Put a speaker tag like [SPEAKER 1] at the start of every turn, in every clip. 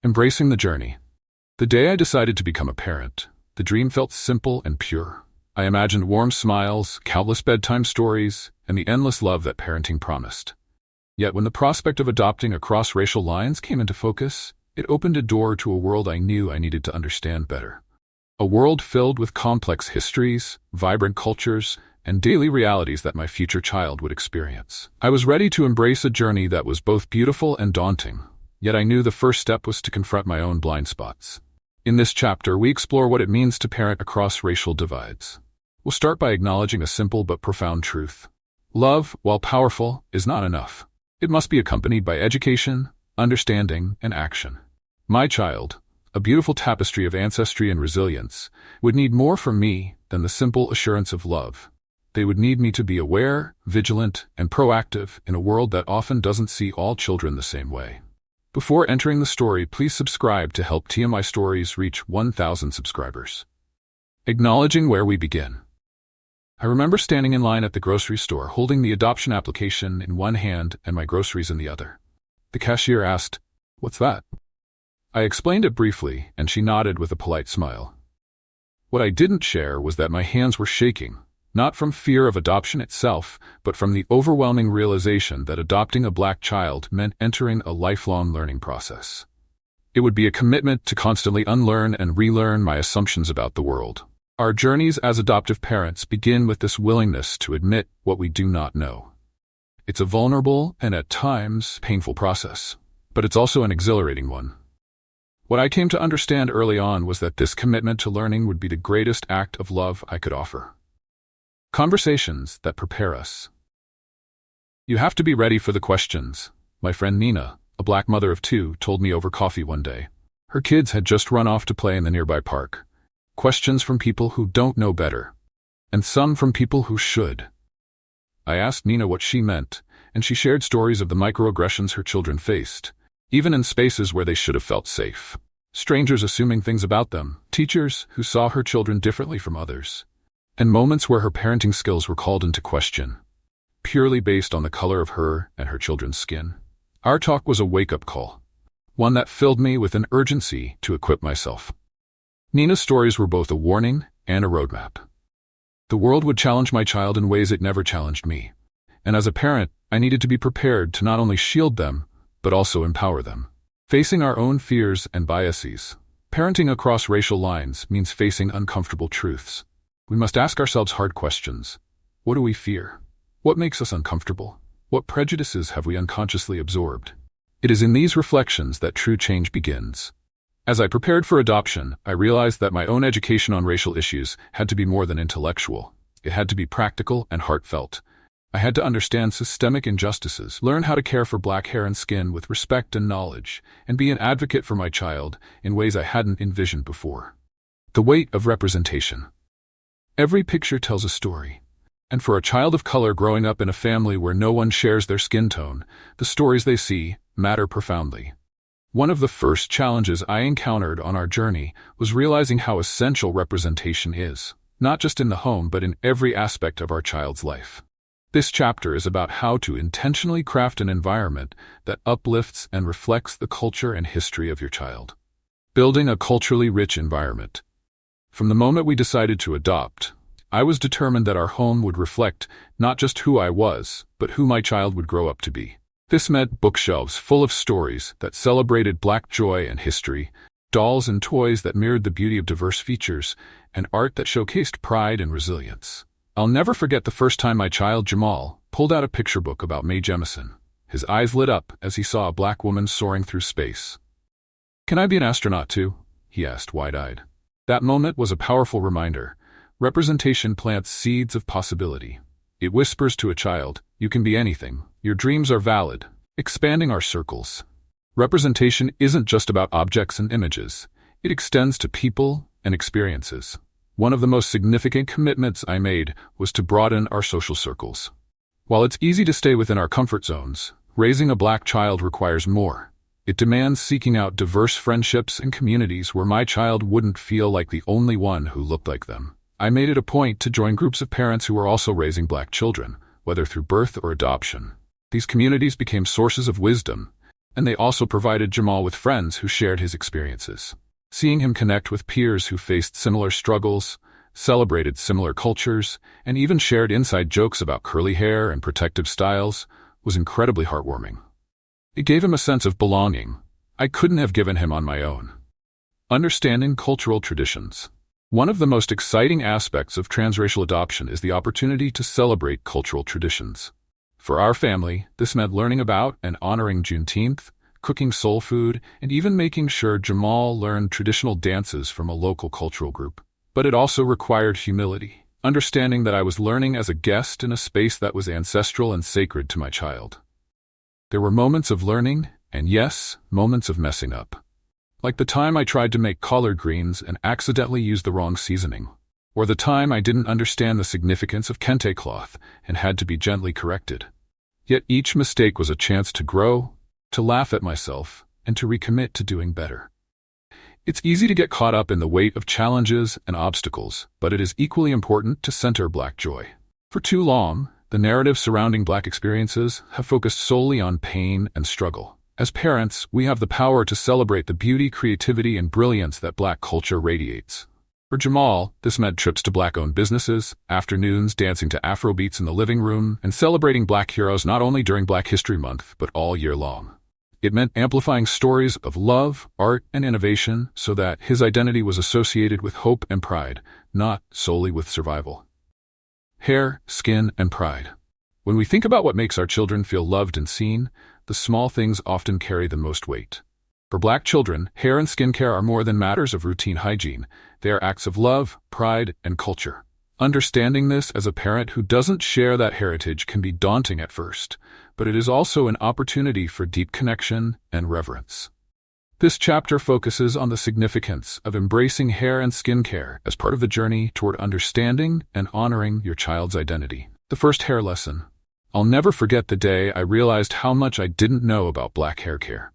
[SPEAKER 1] Embracing the journey. The day I decided to become a parent, the dream felt simple and pure. I imagined warm smiles, countless bedtime stories, and the endless love that parenting promised. Yet when the prospect of adopting across racial lines came into focus, it opened a door to a world I knew I needed to understand better. A world filled with complex histories, vibrant cultures, and daily realities that my future child would experience. I was ready to embrace a journey that was both beautiful and daunting, yet I knew the first step was to confront my own blind spots. In this chapter, we explore what it means to parent across racial divides. We'll start by acknowledging a simple but profound truth. Love, while powerful, is not enough. It must be accompanied by education, understanding, and action. My child, a beautiful tapestry of ancestry and resilience, would need more from me than the simple assurance of love. They would need me to be aware, vigilant, and proactive in a world that often doesn't see all children the same way. Before entering the story, please subscribe to help TMI Stories reach 1,000 subscribers. Acknowledging where we begin. I remember standing in line at the grocery store, holding the adoption application in one hand and my groceries in the other. The cashier asked, "What's that?" I explained it briefly, and she nodded with a polite smile. What I didn't share was that my hands were shaking, not from fear of adoption itself, but from the overwhelming realization that adopting a Black child meant entering a lifelong learning process. It would be a commitment to constantly unlearn and relearn my assumptions about the world. Our journeys as adoptive parents begin with this willingness to admit what we do not know. It's a vulnerable and at times painful process, but it's also an exhilarating one. What I came to understand early on was that this commitment to learning would be the greatest act of love I could offer. Conversations that prepare us. You have to be ready for the questions, my friend Nina, a Black mother of 2, told me over coffee one day. Her kids had just run off to play in the nearby park. Questions from people who don't know better, and some from people who should. I asked Nina what she meant, and she shared stories of the microaggressions her children faced, even in spaces where they should have felt safe. Strangers assuming things about them, teachers who saw her children differently from others, and moments where her parenting skills were called into question, purely based on the color of her and her children's skin. Our talk was a wake-up call, one that filled me with an urgency to equip myself. Nina's stories were both a warning and a roadmap. The world would challenge my child in ways it never challenged me, and as a parent, I needed to be prepared to not only shield them, but also empower them. Facing our own fears and biases. Parenting across racial lines means facing uncomfortable truths. We must ask ourselves hard questions. What do we fear? What makes us uncomfortable? What prejudices have we unconsciously absorbed? It is in these reflections that true change begins. As I prepared for adoption, I realized that my own education on racial issues had to be more than intellectual. It had to be practical and heartfelt. I had to understand systemic injustices, learn how to care for Black hair and skin with respect and knowledge, and be an advocate for my child in ways I hadn't envisioned before. The weight of representation. Every picture tells a story. And for a child of color growing up in a family where no one shares their skin tone, the stories they see matter profoundly. One of the first challenges I encountered on our journey was realizing how essential representation is, not just in the home but in every aspect of our child's life. This chapter is about how to intentionally craft an environment that uplifts and reflects the culture and history of your child. Building a culturally rich environment. From the moment we decided to adopt, I was determined that our home would reflect not just who I was, but who my child would grow up to be. This meant bookshelves full of stories that celebrated Black joy and history, dolls and toys that mirrored the beauty of diverse features, and art that showcased pride and resilience. I'll never forget the first time my child Jamal pulled out a picture book about Mae Jemison. His eyes lit up as he saw a Black woman soaring through space. "Can I be an astronaut too?" he asked, wide-eyed. That moment was a powerful reminder. Representation plants seeds of possibility. It whispers to a child, "You can be anything. Your dreams are valid," expanding our circles. Representation isn't just about objects and images. It extends to people and experiences. One of the most significant commitments I made was to broaden our social circles. While it's easy to stay within our comfort zones, raising a Black child requires more. It demands seeking out diverse friendships and communities where my child wouldn't feel like the only one who looked like them. I made it a point to join groups of parents who were also raising Black children, whether through birth or adoption. These communities became sources of wisdom, And they also provided Jamal with friends who shared his experiences. Seeing him connect with peers who faced similar struggles, celebrated similar cultures, and even shared inside jokes about curly hair and protective styles was incredibly heartwarming. It gave him a sense of belonging I couldn't have given him on my own. Understanding cultural traditions. One of the most exciting aspects of transracial adoption is the opportunity to celebrate cultural traditions. For our family, this meant learning about and honoring Juneteenth, cooking soul food, and even making sure Jamal learned traditional dances from a local cultural group. But it also required humility, understanding that I was learning as a guest in a space that was ancestral and sacred to my child. There were moments of learning, and yes, moments of messing up. Like the time I tried to make collard greens and accidentally used the wrong seasoning, or the time I didn't understand the significance of kente cloth and had to be gently corrected. Yet each mistake was a chance to grow, to laugh at myself, and to recommit to doing better. It's easy to get caught up in the weight of challenges and obstacles, but it is equally important to center Black joy. For too long, the narratives surrounding Black experiences have focused solely on pain and struggle. As parents, we have the power to celebrate the beauty, creativity, and brilliance that Black culture radiates. For Jamal, this meant trips to Black-owned businesses, afternoons dancing to Afrobeats in the living room, and celebrating Black heroes not only during Black History Month, but all year long. It meant amplifying stories of love, art, and innovation so that his identity was associated with hope and pride, not solely with survival. Hair, skin, and pride. When we think about what makes our children feel loved and seen, the small things often carry the most weight. For Black children, hair and skincare are more than matters of routine hygiene. They are acts of love, pride, and culture. Understanding this as a parent who doesn't share that heritage can be daunting at first, but it is also an opportunity for deep connection and reverence. This chapter focuses on the significance of embracing hair and skincare as part of the journey toward understanding and honoring your child's identity. The first hair lesson. I'll never forget the day I realized how much I didn't know about Black hair care.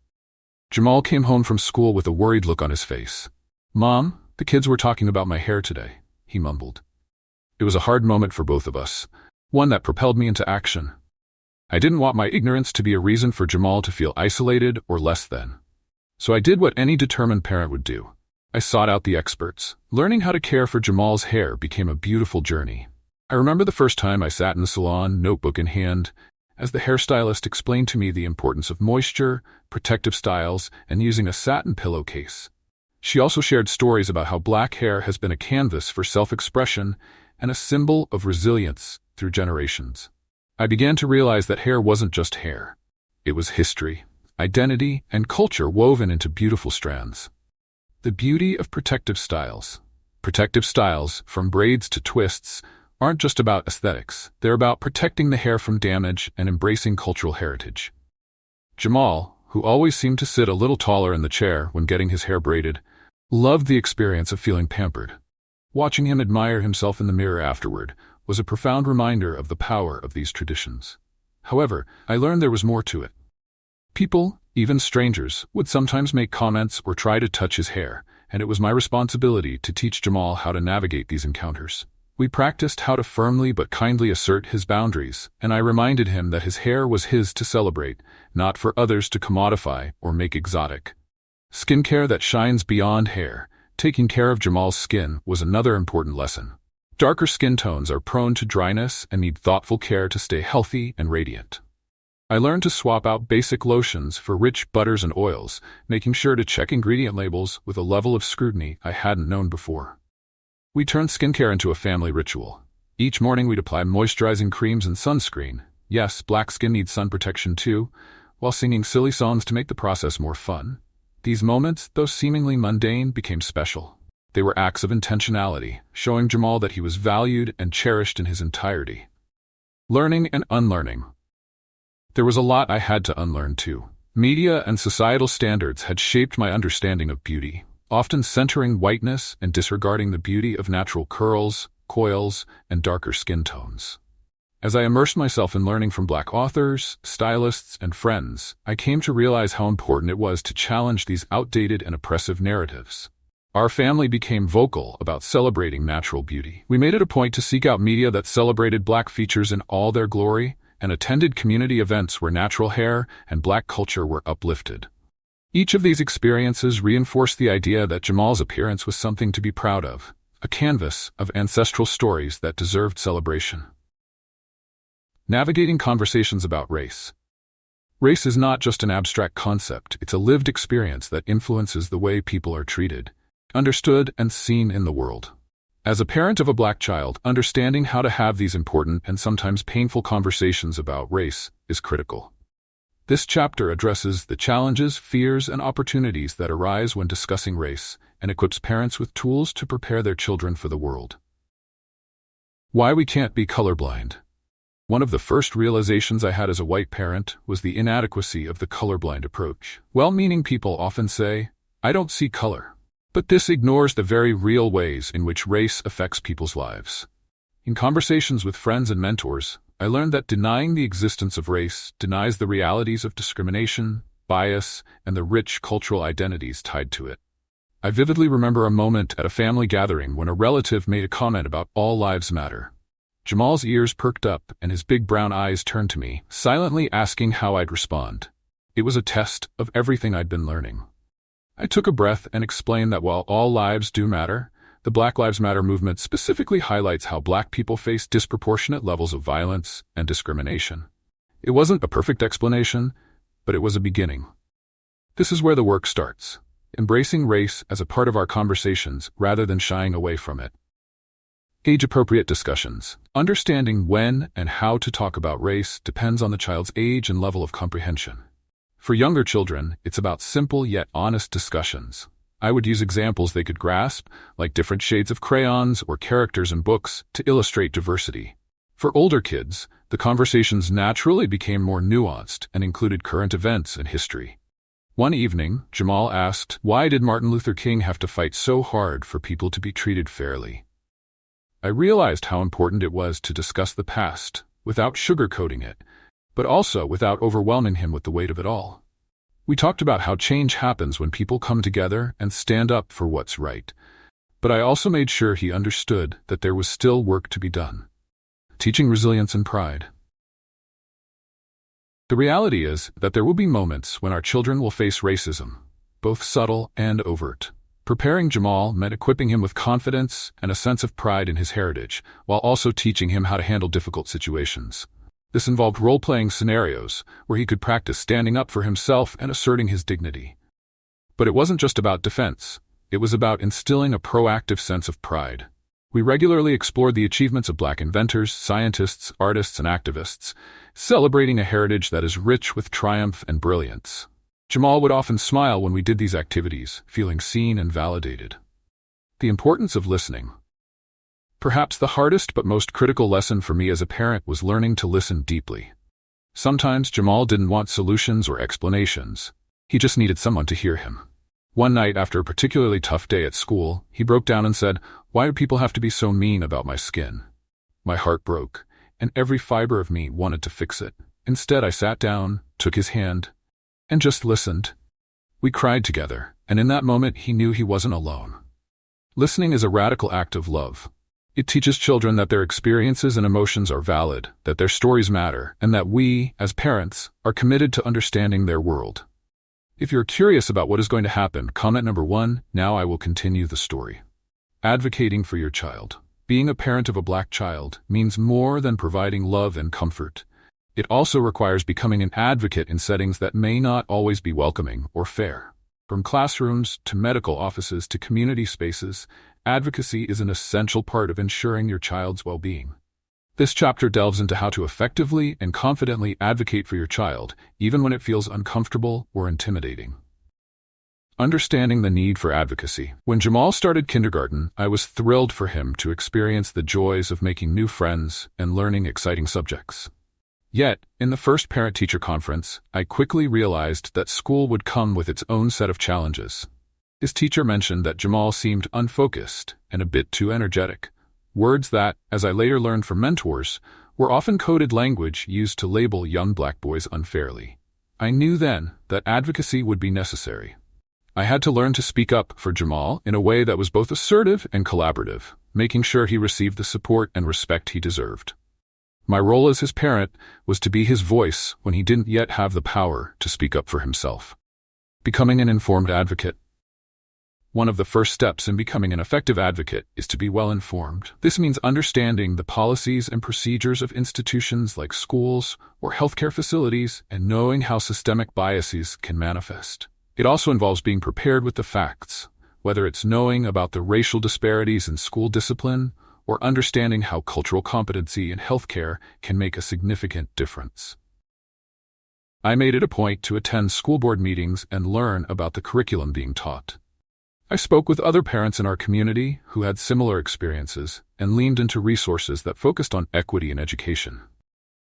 [SPEAKER 1] Jamal came home from school with a worried look on his face. "Mom, the kids were talking about my hair today," he mumbled. It was a hard moment for both of us, one that propelled me into action. I didn't want my ignorance to be a reason for Jamal to feel isolated or less than. So I did what any determined parent would do. I sought out the experts. Learning how to care for Jamal's hair became a beautiful journey. I remember the first time I sat in the salon, notebook in hand, as the hairstylist explained to me the importance of moisture, protective styles, and using a satin pillowcase. She also shared stories about how Black hair has been a canvas for self-expression and a symbol of resilience through generations. I began to realize that hair wasn't just hair. It was history, identity, and culture woven into beautiful strands. The beauty of protective styles. Protective styles, from braids to twists, aren't just about aesthetics. They're about protecting the hair from damage and embracing cultural heritage. Jamal, who always seemed to sit a little taller in the chair when getting his hair braided, loved the experience of feeling pampered. Watching him admire himself in the mirror afterward was a profound reminder of the power of these traditions. However, I learned there was more to it. People, even strangers, would sometimes make comments or try to touch his hair, and it was my responsibility to teach Jamal how to navigate these encounters. We practiced how to firmly but kindly assert his boundaries, and I reminded him that his hair was his to celebrate, not for others to commodify or make exotic. Skincare that shines beyond hair. Taking care of Jamal's skin was another important lesson. Darker skin tones are prone to dryness and need thoughtful care to stay healthy and radiant. I learned to swap out basic lotions for rich butters and oils, making sure to check ingredient labels with a level of scrutiny I hadn't known before. We turned skincare into a family ritual. Each morning we'd apply moisturizing creams and sunscreen. Yes, Black skin needs sun protection too, while singing silly songs to make the process more fun. These moments, though seemingly mundane, became special. They were acts of intentionality, showing Jamal that he was valued and cherished in his entirety. Learning and unlearning. There was a lot I had to unlearn too. Media and societal standards had shaped my understanding of beauty, often centering whiteness and disregarding the beauty of natural curls, coils, and darker skin tones. As I immersed myself in learning from Black authors, stylists, and friends, I came to realize how important it was to challenge these outdated and oppressive narratives. Our family became vocal about celebrating natural beauty. We made it a point to seek out media that celebrated Black features in all their glory and attended community events where natural hair and black culture were uplifted. Each of these experiences reinforced the idea that Jamal's appearance was something to be proud of, a canvas of ancestral stories that deserved celebration. Navigating conversations about race. Race is not just an abstract concept, it's a lived experience that influences the way people are treated, understood, and seen in the world. As a parent of a black child, understanding how to have these important and sometimes painful conversations about race is critical. This chapter addresses the challenges, fears, and opportunities that arise when discussing race and equips parents with tools to prepare their children for the world. Why we can't be colorblind. One of the first realizations I had as a white parent was the inadequacy of the colorblind approach. Well-meaning people often say, "I don't see color." But this ignores the very real ways in which race affects people's lives. In conversations with friends and mentors, I learned that denying the existence of race denies the realities of discrimination, bias, and the rich cultural identities tied to it. I vividly remember a moment at a family gathering when a relative made a comment about all lives matter. Jamal's ears perked up and his big brown eyes turned to me, silently asking how I'd respond. It was a test of everything I'd been learning. I took a breath and explained that while all lives do matter, the Black Lives Matter movement specifically highlights how black people face disproportionate levels of violence and discrimination. It wasn't a perfect explanation, but it was a beginning. This is where the work starts, embracing race as a part of our conversations rather than shying away from it. Age-appropriate discussions. Understanding when and how to talk about race depends on the child's age and level of comprehension. For younger children, it's about simple yet honest discussions. I would use examples they could grasp, like different shades of crayons or characters in books, to illustrate diversity. For older kids, the conversations naturally became more nuanced and included current events and history. One evening, Jamal asked, "Why did Martin Luther King have to fight so hard for people to be treated fairly?" I realized how important it was to discuss the past, without sugarcoating it, but also without overwhelming him with the weight of it all. We talked about how change happens when people come together and stand up for what's right, but I also made sure he understood that there was still work to be done. Teaching resilience and pride. The reality is that there will be moments when our children will face racism, both subtle and overt. Preparing Jamal meant equipping him with confidence and a sense of pride in his heritage, while also teaching him how to handle difficult situations. This involved role-playing scenarios where he could practice standing up for himself and asserting his dignity. But it wasn't just about defense. It was about instilling a proactive sense of pride. We regularly explored the achievements of black inventors, scientists, artists, and activists, celebrating a heritage that is rich with triumph and brilliance. Jamal would often smile when we did these activities, feeling seen and validated. The importance of listening. Perhaps the hardest but most critical lesson for me as a parent was learning to listen deeply. Sometimes Jamal didn't want solutions or explanations. He just needed someone to hear him. One night after a particularly tough day at school, he broke down and said, "Why do people have to be so mean about my skin?" My heart broke, and every fiber of me wanted to fix it. Instead, I sat down, took his hand, and just listened. We cried together, and in that moment he knew he wasn't alone. Listening is a radical act of love. It teaches children that their experiences and emotions are valid, that their stories matter, and that we, as parents, are committed to understanding their world. If you're curious about what is going to happen, comment number 1, now I will continue the story. Advocating for your child. Being a parent of a black child means more than providing love and comfort. It also requires becoming an advocate in settings that may not always be welcoming or fair. From classrooms to medical offices to community spaces, advocacy is an essential part of ensuring your child's well-being. This chapter delves into how to effectively and confidently advocate for your child, even when it feels uncomfortable or intimidating. Understanding the need for advocacy. When Jamal started kindergarten, I was thrilled for him to experience the joys of making new friends and learning exciting subjects. Yet, in the first parent-teacher conference, I quickly realized that school would come with its own set of challenges. His teacher mentioned that Jamal seemed unfocused and a bit too energetic, words that, as I later learned from mentors, were often coded language used to label young black boys unfairly. I knew then that advocacy would be necessary. I had to learn to speak up for Jamal in a way that was both assertive and collaborative, making sure he received the support and respect he deserved. My role as his parent was to be his voice when he didn't yet have the power to speak up for himself. Becoming an informed advocate. One of the first steps in becoming an effective advocate is to be well-informed. This means understanding the policies and procedures of institutions like schools or healthcare facilities and knowing how systemic biases can manifest. It also involves being prepared with the facts, whether it's knowing about the racial disparities in school discipline or understanding how cultural competency in healthcare can make a significant difference. I made it a point to attend school board meetings and learn about the curriculum being taught. I spoke with other parents in our community who had similar experiences and leaned into resources that focused on equity in education.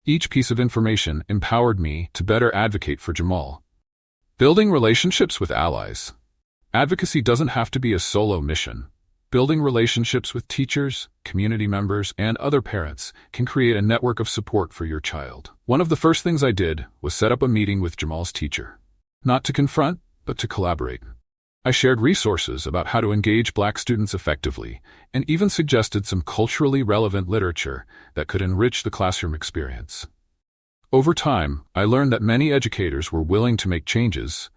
[SPEAKER 1] Each piece of information empowered me to better advocate for Jamal. Building relationships with allies. Advocacy doesn't have to be a solo mission. Building relationships with teachers, community members, and other parents can create a network of support for your child. One of the first things I did was set up a meeting with Jamal's teacher. Not to confront, but to collaborate. I shared resources about how to engage Black students effectively, and even suggested some culturally relevant literature that could enrich the classroom experience. Over time, I learned that many educators were willing to make changes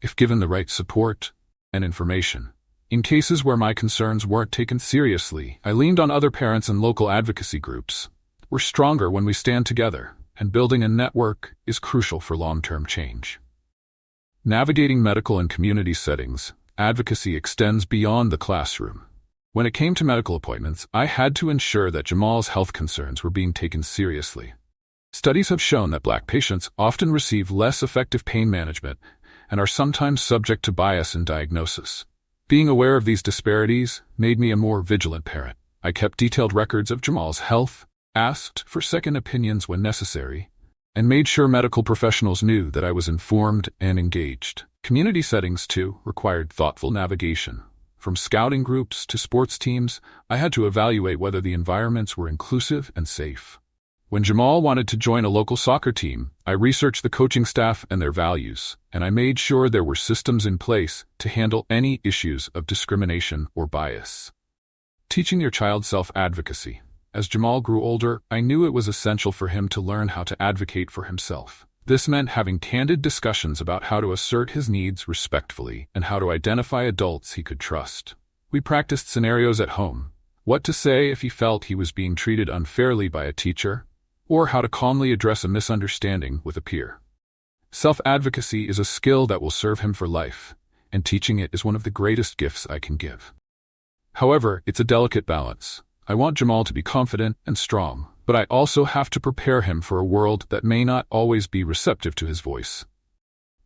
[SPEAKER 1] if given the right support and information. In cases where my concerns weren't taken seriously, I leaned on other parents and local advocacy groups. We're stronger when we stand together, and building a network is crucial for long-term change. Navigating medical and community settings, advocacy extends beyond the classroom. When it came to medical appointments, I had to ensure that Jamal's health concerns were being taken seriously. Studies have shown that Black patients often receive less effective pain management and are sometimes subject to bias in diagnosis. Being aware of these disparities made me a more vigilant parent. I kept detailed records of Jamal's health, asked for second opinions when necessary, and made sure medical professionals knew that I was informed and engaged. Community settings, too, required thoughtful navigation. From scouting groups to sports teams, I had to evaluate whether the environments were inclusive and safe. When Jamal wanted to join a local soccer team, I researched the coaching staff and their values, and I made sure there were systems in place to handle any issues of discrimination or bias. Teaching your child self-advocacy. As Jamal grew older, I knew it was essential for him to learn how to advocate for himself. This meant having candid discussions about how to assert his needs respectfully and how to identify adults he could trust. We practiced scenarios at home: what to say if he felt he was being treated unfairly by a teacher, or how to calmly address a misunderstanding with a peer. Self-advocacy is a skill that will serve him for life, and teaching it is one of the greatest gifts I can give. However, it's a delicate balance. I want Jamal to be confident and strong, but I also have to prepare him for a world that may not always be receptive to his voice.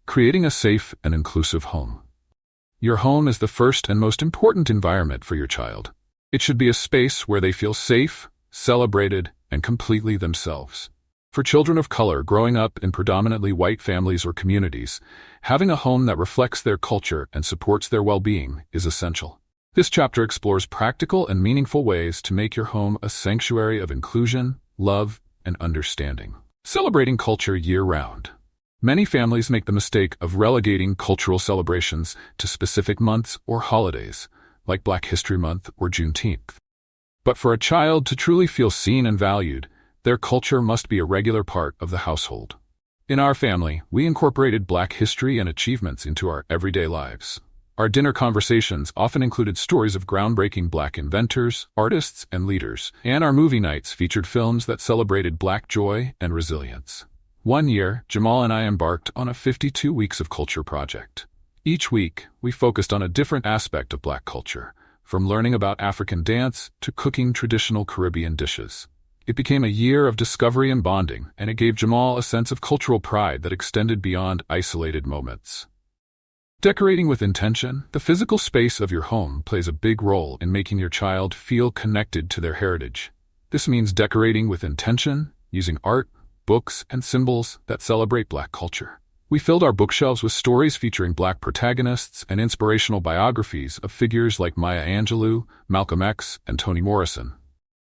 [SPEAKER 1] Creating a safe and inclusive home. Your home is the first and most important environment for your child. It should be a space where they feel safe, celebrated, and completely themselves. For children of color growing up in predominantly white families or communities, having a home that reflects their culture and supports their well-being is essential. This chapter explores practical and meaningful ways to make your home a sanctuary of inclusion, love, and understanding. Celebrating culture year-round. Many families make the mistake of relegating cultural celebrations to specific months or holidays, like Black History Month or Juneteenth. But for a child to truly feel seen and valued, their culture must be a regular part of the household. In our family, we incorporated Black history and achievements into our everyday lives. Our dinner conversations often included stories of groundbreaking Black inventors, artists, and leaders, and our movie nights featured films that celebrated Black joy and resilience. One year, Jamal and I embarked on a 52 Weeks of Culture project. Each week, we focused on a different aspect of Black culture, from learning about African dance to cooking traditional Caribbean dishes. It became a year of discovery and bonding, and it gave Jamal a sense of cultural pride that extended beyond isolated moments. Decorating with intention. The physical space of your home plays a big role in making your child feel connected to their heritage. This means decorating with intention, using art, books, and symbols that celebrate Black culture. We filled our bookshelves with stories featuring Black protagonists and inspirational biographies of figures like Maya Angelou, Malcolm X, and Toni Morrison.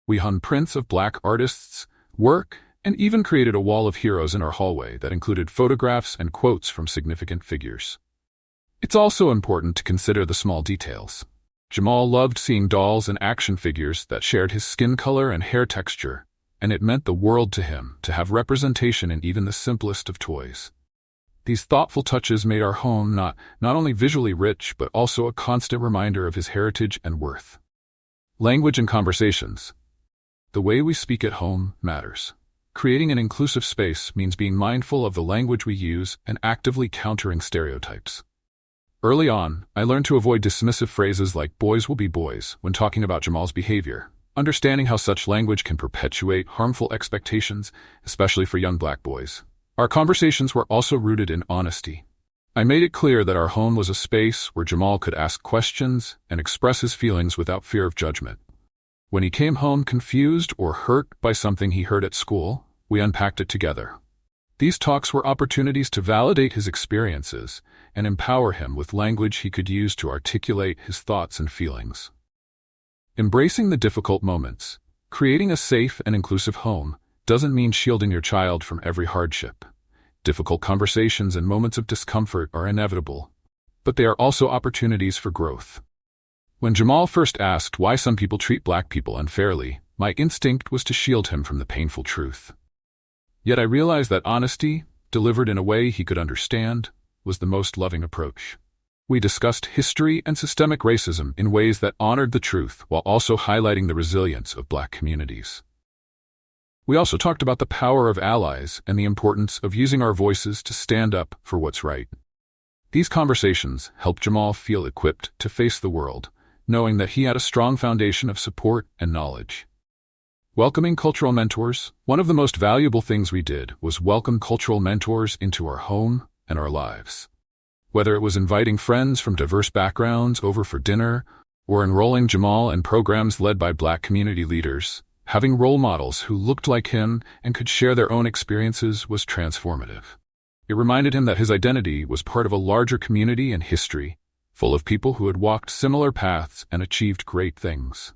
[SPEAKER 1] We hung prints of Black artists' work and even created a wall of heroes in our hallway that included photographs and quotes from significant figures. It's also important to consider the small details. Jamal loved seeing dolls and action figures that shared his skin color and hair texture, and it meant the world to him to have representation in even the simplest of toys. These thoughtful touches made our home not only visually rich, but also a constant reminder of his heritage and worth. Language and conversations. The way we speak at home matters. Creating an inclusive space means being mindful of the language we use and actively countering stereotypes. Early on, I learned to avoid dismissive phrases like "boys will be boys" when talking about Jamal's behavior, understanding how such language can perpetuate harmful expectations, especially for young black boys. Our conversations were also rooted in honesty. I made it clear that our home was a space where Jamal could ask questions and express his feelings without fear of judgment. When he came home confused or hurt by something he heard at school, we unpacked it together. These talks were opportunities to validate his experiences and empower him with language he could use to articulate his thoughts and feelings. Embracing the difficult moments. Creating a safe and inclusive home doesn't mean shielding your child from every hardship. Difficult conversations and moments of discomfort are inevitable, but they are also opportunities for growth. When Jamal first asked why some people treat black people unfairly, my instinct was to shield him from the painful truth. Yet I realized that honesty, delivered in a way he could understand, was the most loving approach. We discussed history and systemic racism in ways that honored the truth while also highlighting the resilience of black communities. We also talked about the power of allies and the importance of using our voices to stand up for what's right. These conversations helped Jamal feel equipped to face the world, knowing that he had a strong foundation of support and knowledge. Welcoming cultural mentors. One of the most valuable things we did was welcome cultural mentors into our home and our lives. Whether it was inviting friends from diverse backgrounds over for dinner or enrolling Jamal in programs led by black community leaders, having role models who looked like him and could share their own experiences was transformative. It reminded him that his identity was part of a larger community and history, full of people who had walked similar paths and achieved great things.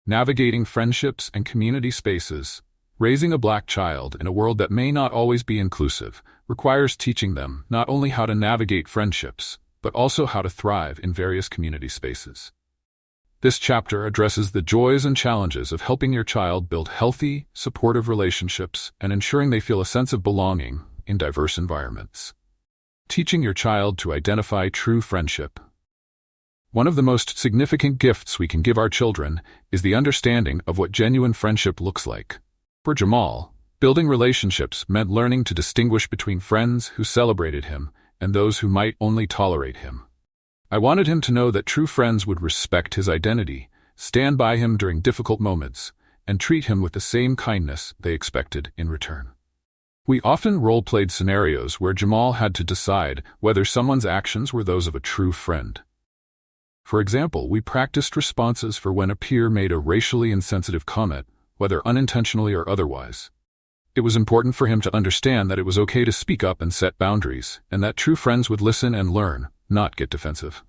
[SPEAKER 1] Navigating friendships and community spaces. Raising a black child in a world that may not always be inclusive requires teaching them not only how to navigate friendships, but also how to thrive in various community spaces. This chapter addresses the joys and challenges of helping your child build healthy, supportive relationships and ensuring they feel a sense of belonging in diverse environments. Teaching your child to identify true friendship. One of the most significant gifts we can give our children is the understanding of what genuine friendship looks like. For Jamal, building relationships meant learning to distinguish between friends who celebrated him and those who might only tolerate him. I wanted him to know that true friends would respect his identity, stand by him during difficult moments, and treat him with the same kindness they expected in return. We often role-played scenarios where Jamal had to decide whether someone's actions were those of a true friend. For example, we practiced responses for when a peer made a racially insensitive comment, whether unintentionally or otherwise. It was important for him to understand that it was okay to speak up and set boundaries, and that true friends would listen and learn, not get defensive.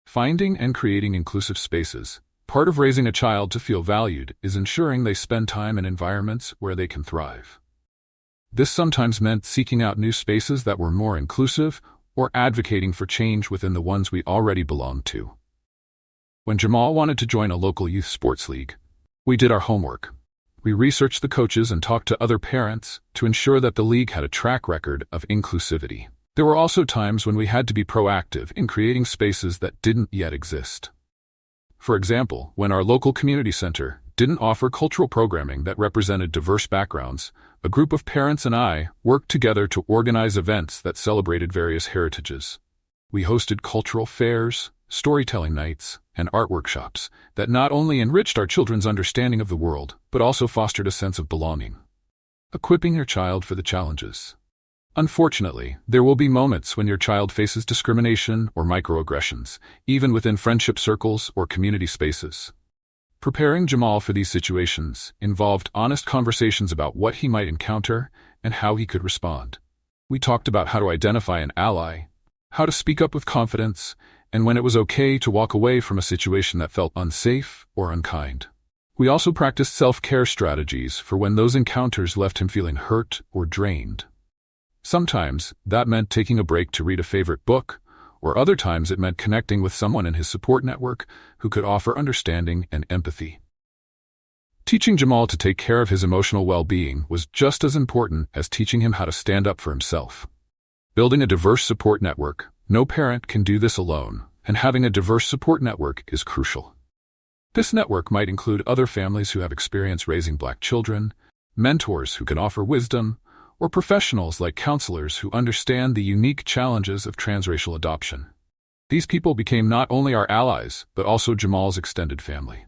[SPEAKER 1] Finding and creating inclusive spaces. Part of raising a child to feel valued is ensuring they spend time in environments where they can thrive. This sometimes meant seeking out new spaces that were more inclusive or advocating for change within the ones we already belonged to. When Jamal wanted to join a local youth sports league, we did our homework. We researched the coaches and talked to other parents to ensure that the league had a track record of inclusivity. There were also times when we had to be proactive in creating spaces that didn't yet exist. For example, when our local community center didn't offer cultural programming that represented diverse backgrounds, a group of parents and I worked together to organize events that celebrated various heritages. We hosted cultural fairs, storytelling nights, and art workshops that not only enriched our children's understanding of the world, but also fostered a sense of belonging. Equipping your child for the challenges. Unfortunately, there will be moments when your child faces discrimination or microaggressions, even within friendship circles or community spaces. Preparing Jamal for these situations involved honest conversations about what he might encounter and how he could respond. We talked about how to identify an ally, how to speak up with confidence, and when it was okay to walk away from a situation that felt unsafe or unkind. We also practiced self-care strategies for when those encounters left him feeling hurt or drained. Sometimes that meant taking a break to read a favorite book, or other times it meant connecting with someone in his support network who could offer understanding and empathy. Teaching Jamal to take care of his emotional well-being was just as important as teaching him how to stand up for himself. Building a diverse support network, no parent can do this alone, and having a diverse support network is crucial. This network might include other families who have experience raising Black children, mentors who can offer wisdom, or professionals like counselors who understand the unique challenges of transracial adoption. These people became not only our allies, but also Jamal's extended family.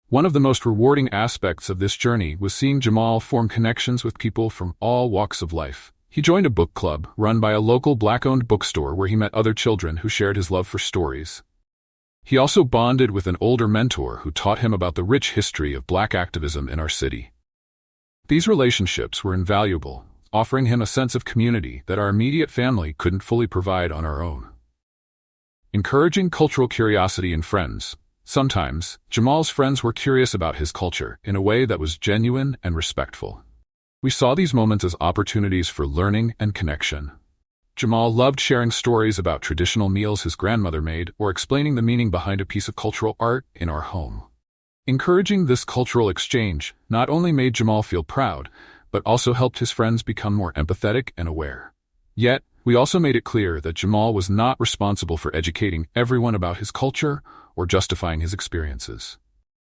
[SPEAKER 1] One of the most rewarding aspects of this journey was seeing Jamal form connections with people from all walks of life. He joined a book club run by a local Black-owned bookstore where he met other children who shared his love for stories. He also bonded with an older mentor who taught him about the rich history of Black activism in our city. These relationships were invaluable, offering him a sense of community that our immediate family couldn't fully provide on our own. Encouraging cultural curiosity in friends. Sometimes, Jamal's friends were curious about his culture in a way that was genuine and respectful. We saw these moments as opportunities for learning and connection. Jamal loved sharing stories about traditional meals his grandmother made or explaining the meaning behind a piece of cultural art in our home. Encouraging this cultural exchange not only made Jamal feel proud, but also helped his friends become more empathetic and aware. Yet, we also made it clear that Jamal was not responsible for educating everyone about his culture or justifying his experiences.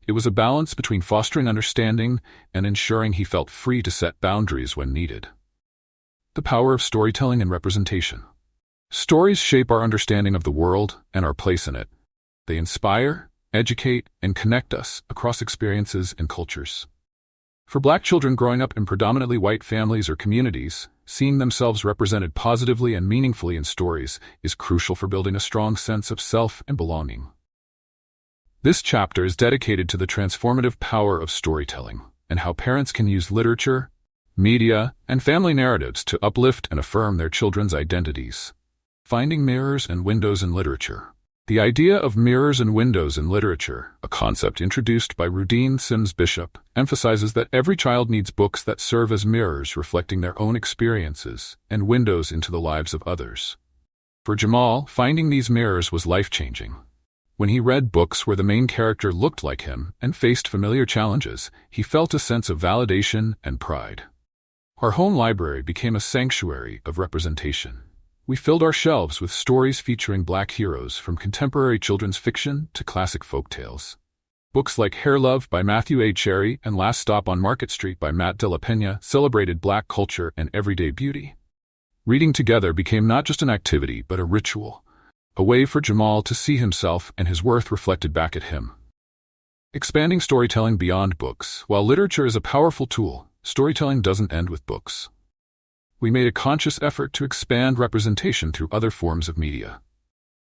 [SPEAKER 1] It was a balance between fostering understanding and ensuring he felt free to set boundaries when needed. The power of storytelling and representation. Stories shape our understanding of the world and our place in it. They inspire, educate, and connect us across experiences and cultures. For Black children growing up in predominantly white families or communities, seeing themselves represented positively and meaningfully in stories is crucial for building a strong sense of self and belonging. This chapter is dedicated to the transformative power of storytelling and how parents can use literature, media, and family narratives to uplift and affirm their children's identities. Finding mirrors and windows in literature. The idea of mirrors and windows in literature, a concept introduced by Rudine Sims Bishop, emphasizes that every child needs books that serve as mirrors reflecting their own experiences and windows into the lives of others. For Jamal, finding these mirrors was life-changing. When he read books where the main character looked like him and faced familiar challenges, he felt a sense of validation and pride. Our home library became a sanctuary of representation. We filled our shelves with stories featuring Black heroes from contemporary children's fiction to classic folktales. Books like Hair Love by Matthew A. Cherry and Last Stop on Market Street by Matt de la Pena celebrated Black culture and everyday beauty. Reading together became not just an activity but a ritual, a way for Jamal to see himself and his worth reflected back at him. Expanding storytelling beyond books. While literature is a powerful tool, storytelling doesn't end with books. We made a conscious effort to expand representation through other forms of media.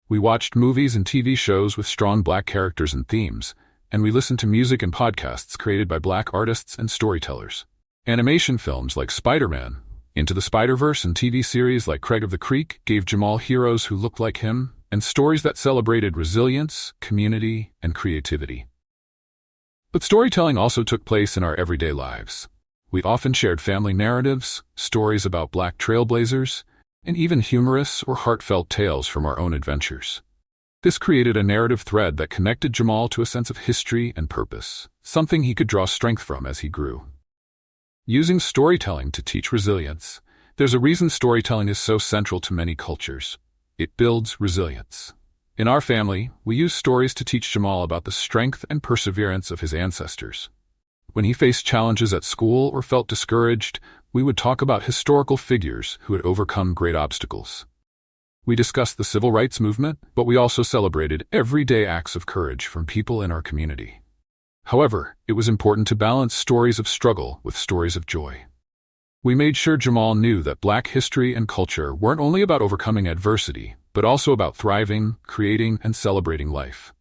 [SPEAKER 1] We watched movies and TV shows with strong Black characters and themes, and we listened to music and podcasts created by Black artists and storytellers. Animation films like Spider-Man, Into the Spider-Verse, and TV series like Craig of the Creek gave Jamal heroes who looked like him and stories that celebrated resilience, community, and creativity. But storytelling also took place in our everyday lives. We often shared family narratives, stories about Black trailblazers, and even humorous or heartfelt tales from our own adventures. This created a narrative thread that connected Jamal to a sense of history and purpose, something he could draw strength from as he grew. Using storytelling to teach resilience. There's a reason storytelling is so central to many cultures. It builds resilience. In our family, we use stories to teach Jamal about the strength and perseverance of his ancestors. When he faced challenges at school or felt discouraged, we would talk about historical figures who had overcome great obstacles. We discussed the civil rights movement, but we also celebrated everyday acts of courage from people in our community. However, it was important to balance stories of struggle with stories of joy. We made sure Jamal knew that Black history and culture weren't only about overcoming adversity, but also about thriving, creating, and celebrating life.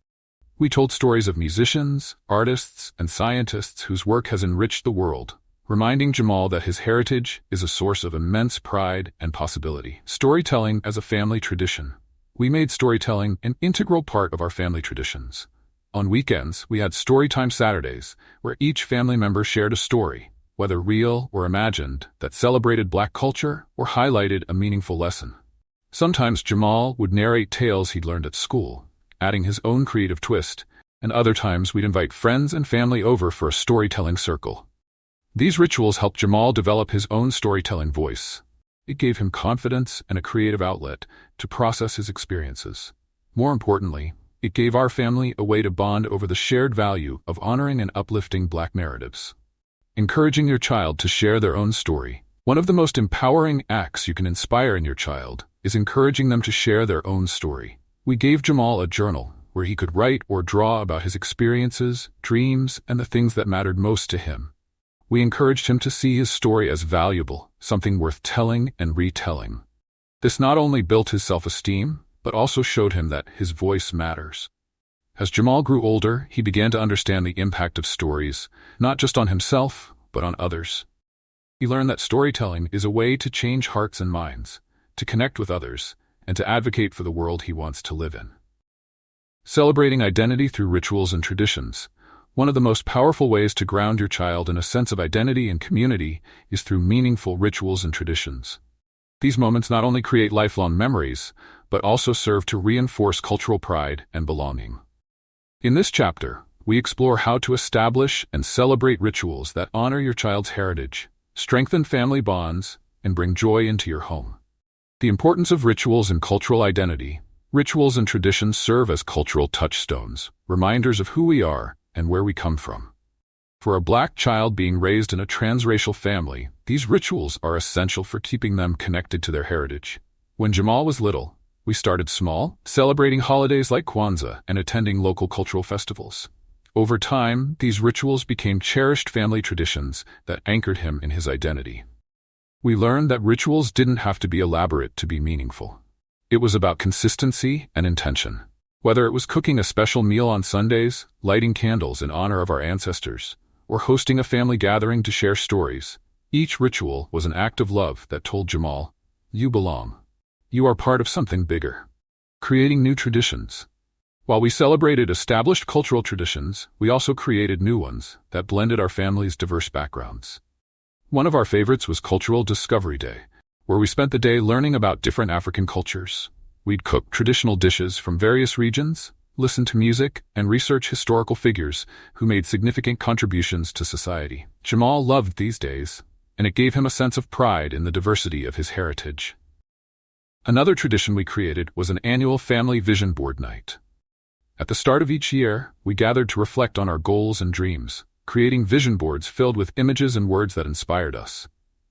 [SPEAKER 1] We told stories of musicians, artists, and scientists whose work has enriched the world, reminding Jamal that his heritage is a source of immense pride and possibility. Storytelling as a family tradition. We made storytelling an integral part of our family traditions. On weekends, we had Storytime Saturdays, where each family member shared a story, whether real or imagined, that celebrated Black culture or highlighted a meaningful lesson. Sometimes Jamal would narrate tales he'd learned at school, adding his own creative twist, and other times we'd invite friends and family over for a storytelling circle. These rituals helped Jamal develop his own storytelling voice. It gave him confidence and a creative outlet to process his experiences. More importantly, it gave our family a way to bond over the shared value of honoring and uplifting Black narratives. Encouraging your child to share their own story. One of the most empowering acts you can inspire in your child is encouraging them to share their own story. We gave Jamal a journal where he could write or draw about his experiences, dreams, and the things that mattered most to him. We encouraged him to see his story as valuable, something worth telling and retelling. This not only built his self-esteem, but also showed him that his voice matters. As Jamal grew older, he began to understand the impact of stories, not just on himself, but on others. He learned that storytelling is a way to change hearts and minds, to connect with others, and to advocate for the world he wants to live in. Celebrating identity through rituals and traditions. One of the most powerful ways to ground your child in a sense of identity and community is through meaningful rituals and traditions. These moments not only create lifelong memories, but also serve to reinforce cultural pride and belonging. In this chapter, we explore how to establish and celebrate rituals that honor your child's heritage, strengthen family bonds, and bring joy into your home. The importance of rituals and cultural identity. Rituals and traditions serve as cultural touchstones, reminders of who we are and where we come from. For a Black child being raised in a transracial family, these rituals are essential for keeping them connected to their heritage. When Jamal was little, we started small, celebrating holidays like Kwanzaa and attending local cultural festivals. Over time, these rituals became cherished family traditions that anchored him in his identity. We learned that rituals didn't have to be elaborate to be meaningful. It was about consistency and intention. Whether it was cooking a special meal on Sundays, lighting candles in honor of our ancestors, or hosting a family gathering to share stories, each ritual was an act of love that told Jamal, "You belong. You are part of something bigger." Creating new traditions. While we celebrated established cultural traditions, we also created new ones that blended our family's diverse backgrounds. One of our favorites was Cultural Discovery Day, where we spent the day learning about different African cultures. We'd cook traditional dishes from various regions, listen to music, and research historical figures who made significant contributions to society. Jamal loved these days, and it gave him a sense of pride in the diversity of his heritage. Another tradition we created was an annual family vision board night. At the start of each year, we gathered to reflect on our goals and dreams, creating vision boards filled with images and words that inspired us.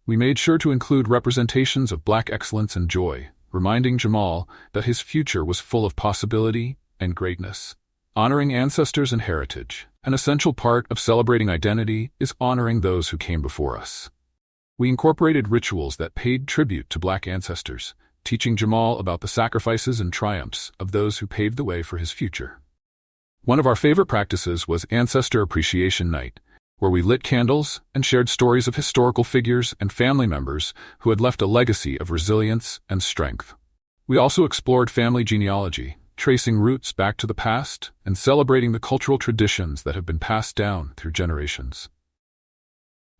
[SPEAKER 1] We made sure to include representations of Black excellence and joy, reminding Jamal that his future was full of possibility and greatness. Honoring ancestors and heritage. An essential part of celebrating identity is honoring those who came before us. We incorporated rituals that paid tribute to Black ancestors, teaching Jamal about the sacrifices and triumphs of those who paved the way for his future. One of our favorite practices was Ancestor Appreciation Night, where we lit candles and shared stories of historical figures and family members who had left a legacy of resilience and strength. We also explored family genealogy, tracing roots back to the past and celebrating the cultural traditions that have been passed down through generations.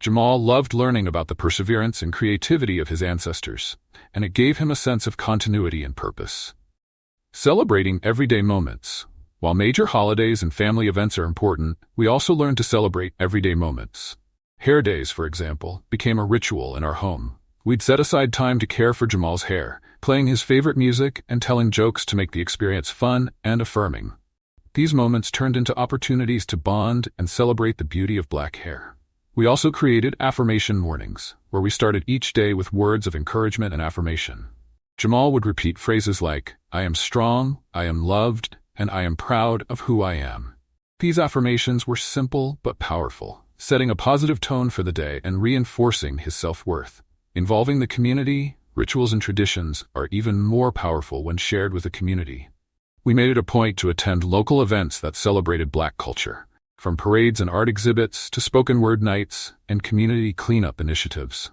[SPEAKER 1] Jamal loved learning about the perseverance and creativity of his ancestors, and it gave him a sense of continuity and purpose. Celebrating everyday moments. While major holidays and family events are important, we also learn to celebrate everyday moments. Hair days, for example, became a ritual in our home. We'd set aside time to care for Jamal's hair, playing his favorite music and telling jokes to make the experience fun and affirming. These moments turned into opportunities to bond and celebrate the beauty of Black hair. We also created affirmation mornings, where we started each day with words of encouragement and affirmation. Jamal would repeat phrases like, "I am strong, I am loved, and I am proud of who I am." These affirmations were simple but powerful, setting a positive tone for the day and reinforcing his self-worth. Involving the community, rituals and traditions are even more powerful when shared with the community. We made it a point to attend local events that celebrated Black culture, from parades and art exhibits to spoken word nights and community cleanup initiatives.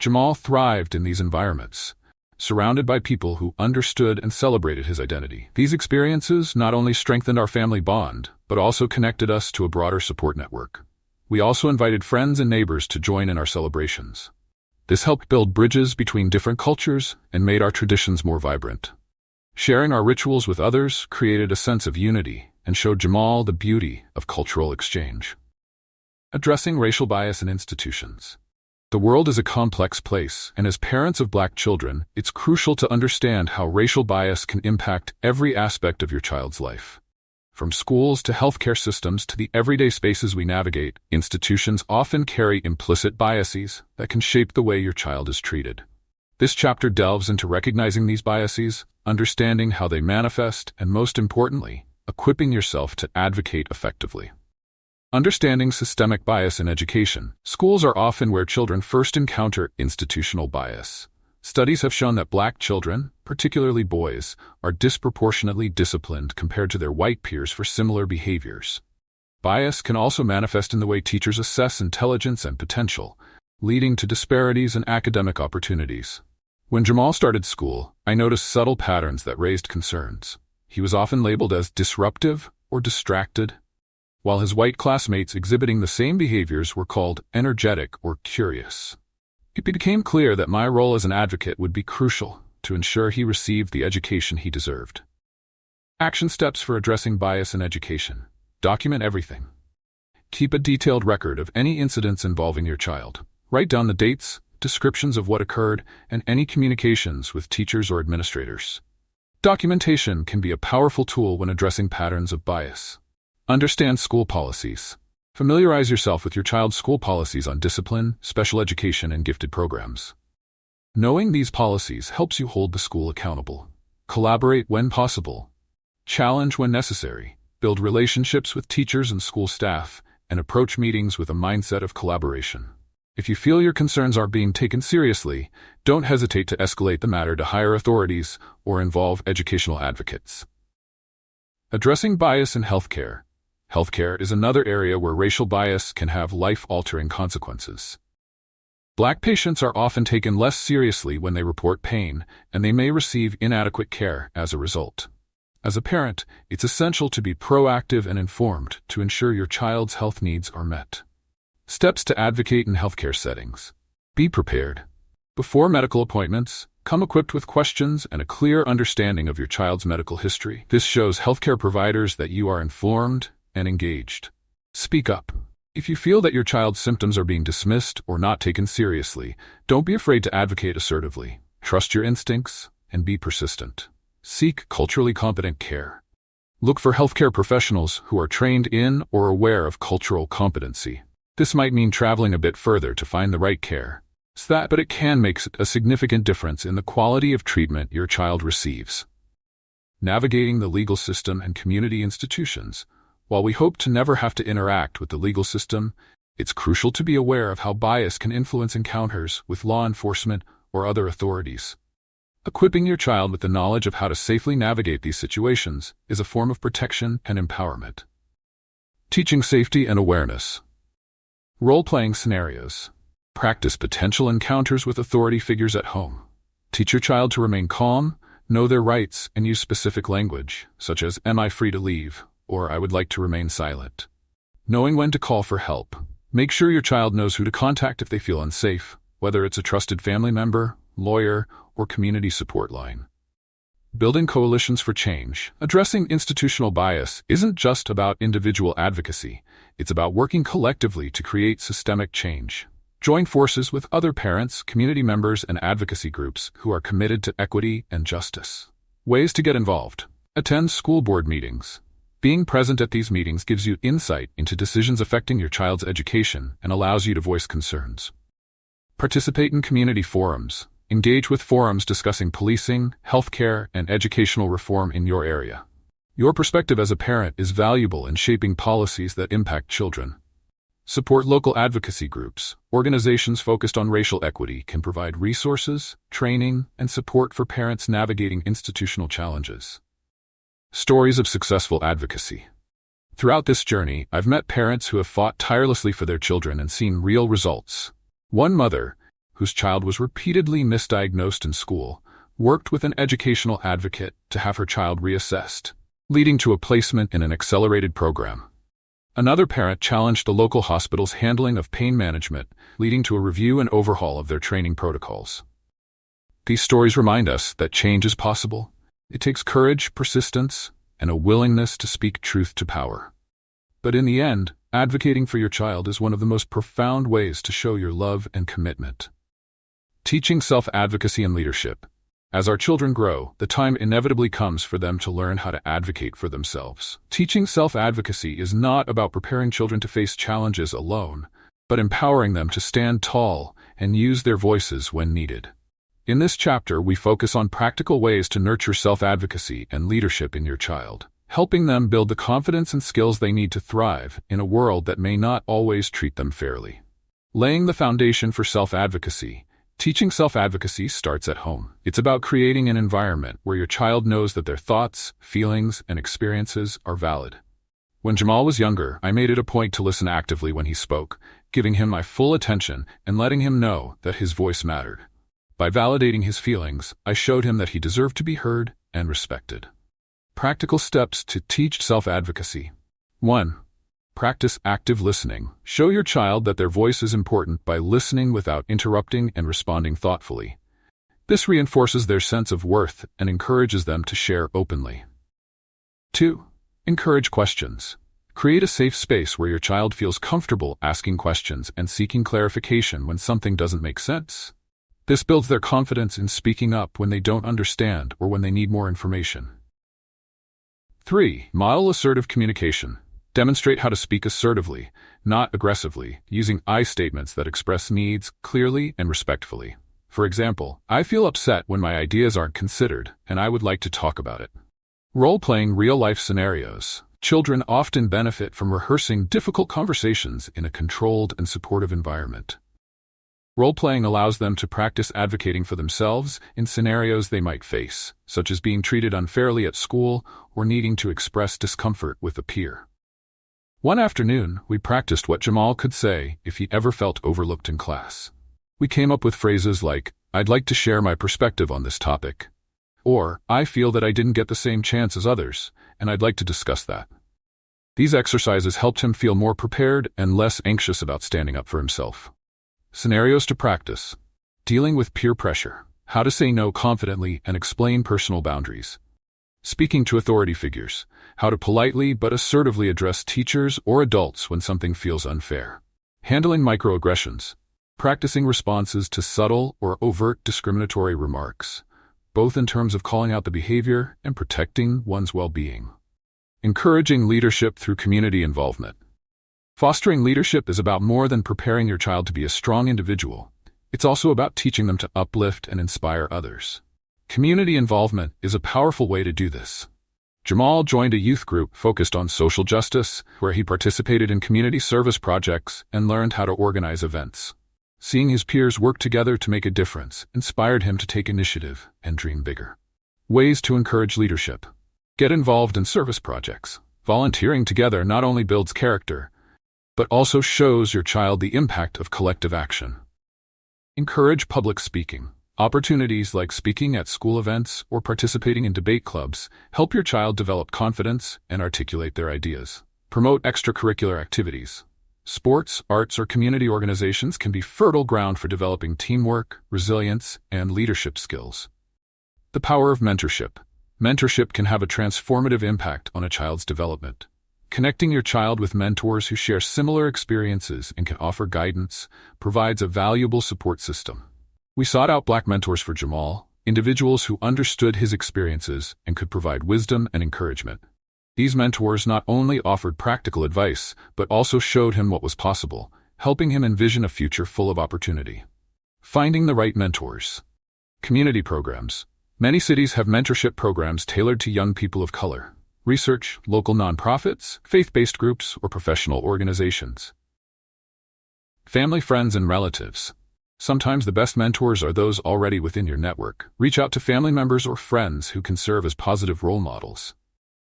[SPEAKER 1] Jamal thrived in these environments, surrounded by people who understood and celebrated his identity. These experiences not only strengthened our family bond, but also connected us to a broader support network. We also invited friends and neighbors to join in our celebrations. This helped build bridges between different cultures and made our traditions more vibrant. Sharing our rituals with others created a sense of unity and showed Jamal the beauty of cultural exchange. Addressing racial bias in institutions. The world is a complex place, and as parents of Black children, it's crucial to understand how racial bias can impact every aspect of your child's life. From schools to healthcare systems to the everyday spaces we navigate, institutions often carry implicit biases that can shape the way your child is treated. This chapter delves into recognizing these biases, understanding how they manifest, and most importantly, equipping yourself to advocate effectively. Understanding systemic bias in education. Schools are often where children first encounter institutional bias. Studies have shown that Black children, particularly boys, are disproportionately disciplined compared to their white peers for similar behaviors. Bias can also manifest in the way teachers assess intelligence and potential, leading to disparities in academic opportunities. When Jamal started school, I noticed subtle patterns that raised concerns. He was often labeled as disruptive or distracted, while his white classmates exhibiting the same behaviors were called energetic or curious. It became clear that my role as an advocate would be crucial to ensure he received the education he deserved. Action steps for addressing bias in education. Document everything. Keep a detailed record of any incidents involving your child. Write down the dates, descriptions of what occurred, and any communications with teachers or administrators. Documentation can be a powerful tool when addressing patterns of bias. Understand school policies. Familiarize yourself with your child's school policies on discipline, special education, and gifted programs. Knowing these policies helps you hold the school accountable. Collaborate when possible. Challenge when necessary. Build relationships with teachers and school staff, and approach meetings with a mindset of collaboration. If you feel your concerns are being taken seriously, don't hesitate to escalate the matter to higher authorities or involve educational advocates. Addressing bias in healthcare. Healthcare is another area where racial bias can have life-altering consequences. Black patients are often taken less seriously when they report pain, and they may receive inadequate care as a result. As a parent, it's essential to be proactive and informed to ensure your child's health needs are met. Steps to advocate in healthcare settings. Be prepared. Before medical appointments, come equipped with questions and a clear understanding of your child's medical history. This shows healthcare providers that you are informed and engaged. Speak up. If you feel that your child's symptoms are being dismissed or not taken seriously, don't be afraid to advocate assertively. Trust your instincts and be persistent. Seek culturally competent care. Look for healthcare professionals who are trained in or aware of cultural competency. This might mean traveling a bit further to find the right care, but it can make a significant difference in the quality of treatment your child receives. Navigating the legal system and community institutions. While we hope to never have to interact with the legal system, it's crucial to be aware of how bias can influence encounters with law enforcement or other authorities. Equipping your child with the knowledge of how to safely navigate these situations is a form of protection and empowerment. Teaching safety and awareness. Role-playing scenarios. Practice potential encounters with authority figures at home. Teach your child to remain calm, know their rights, and use specific language, such as, "Am I free to leave?" or "I would like to remain silent." Knowing when to call for help. Make sure your child knows who to contact if they feel unsafe, whether it's a trusted family member, lawyer, or community support line. Building coalitions for change. Addressing institutional bias isn't just about individual advocacy. It's about working collectively to create systemic change. Join forces with other parents, community members, and advocacy groups who are committed to equity and justice. Ways to get involved. Attend school board meetings. Being present at these meetings gives you insight into decisions affecting your child's education and allows you to voice concerns. Participate in community forums. Engage with forums discussing policing, healthcare, and educational reform in your area. Your perspective as a parent is valuable in shaping policies that impact children. Support local advocacy groups. Organizations focused on racial equity can provide resources, training, and support for parents navigating institutional challenges. Stories of successful advocacy. Throughout this journey, I've met parents who have fought tirelessly for their children and seen real results. One mother, whose child was repeatedly misdiagnosed in school, worked with an educational advocate to have her child reassessed, leading to a placement in an accelerated program. Another parent challenged the local hospital's handling of pain management, leading to a review and overhaul of their training protocols. These stories remind us that change is possible. It takes courage, persistence, and a willingness to speak truth to power. But in the end, advocating for your child is one of the most profound ways to show your love and commitment. Teaching self-advocacy and leadership. As our children grow, the time inevitably comes for them to learn how to advocate for themselves. Teaching self-advocacy is not about preparing children to face challenges alone, but empowering them to stand tall and use their voices when needed. In this chapter, we focus on practical ways to nurture self-advocacy and leadership in your child, helping them build the confidence and skills they need to thrive in a world that may not always treat them fairly. Laying the foundation for self-advocacy. Teaching self-advocacy starts at home. It's about creating an environment where your child knows that their thoughts, feelings, and experiences are valid. When Jamal was younger, I made it a point to listen actively when he spoke, giving him my full attention and letting him know that his voice mattered. By validating his feelings, I showed him that he deserved to be heard and respected. Practical steps to teach self-advocacy. 1. Practice active listening. Show your child that their voice is important by listening without interrupting and responding thoughtfully. This reinforces their sense of worth and encourages them to share openly. 2. Encourage questions. Create a safe space where your child feels comfortable asking questions and seeking clarification when something doesn't make sense. This builds their confidence in speaking up when they don't understand or when they need more information. 3. Model assertive communication. Demonstrate how to speak assertively, not aggressively, using I statements that express needs clearly and respectfully. For example, I feel upset when my ideas aren't considered, and I would like to talk about it. Role-playing real-life scenarios. Children often benefit from rehearsing difficult conversations in a controlled and supportive environment. Role-playing allows them to practice advocating for themselves in scenarios they might face, such as being treated unfairly at school or needing to express discomfort with a peer. One afternoon, we practiced what Jamal could say if he ever felt overlooked in class. We came up with phrases like, "I'd like to share my perspective on this topic," or, "I feel that I didn't get the same chance as others, and I'd like to discuss that." These exercises helped him feel more prepared and less anxious about standing up for himself. Scenarios to practice. Dealing with peer pressure. How to say no confidently and explain personal boundaries. Speaking to authority figures. How to politely but assertively address teachers or adults when something feels unfair. Handling microaggressions. Practicing responses to subtle or overt discriminatory remarks, both in terms of calling out the behavior and protecting one's well-being. Encouraging leadership through community involvement. Fostering leadership is about more than preparing your child to be a strong individual. It's also about teaching them to uplift and inspire others. Community involvement is a powerful way to do this. Jamal joined a youth group focused on social justice, where he participated in community service projects and learned how to organize events. Seeing his peers work together to make a difference inspired him to take initiative and dream bigger. Ways to encourage leadership. Get involved in service projects. Volunteering together not only builds character, but also shows your child the impact of collective action. Encourage public speaking. Opportunities like speaking at school events or participating in debate clubs help your child develop confidence and articulate their ideas. Promote extracurricular activities. Sports, arts, or community organizations can be fertile ground for developing teamwork, resilience, and leadership skills. The power of mentorship. Mentorship can have a transformative impact on a child's development. Connecting your child with mentors who share similar experiences and can offer guidance provides a valuable support system. We sought out Black mentors for Jamal, individuals who understood his experiences and could provide wisdom and encouragement. These mentors not only offered practical advice, but also showed him what was possible, helping him envision a future full of opportunity. Finding the right mentors. Community programs. Many cities have mentorship programs tailored to young people of color. Research, local nonprofits, faith-based groups, or professional organizations. Family, friends, and relatives. Sometimes the best mentors are those already within your network. Reach out to family members or friends who can serve as positive role models.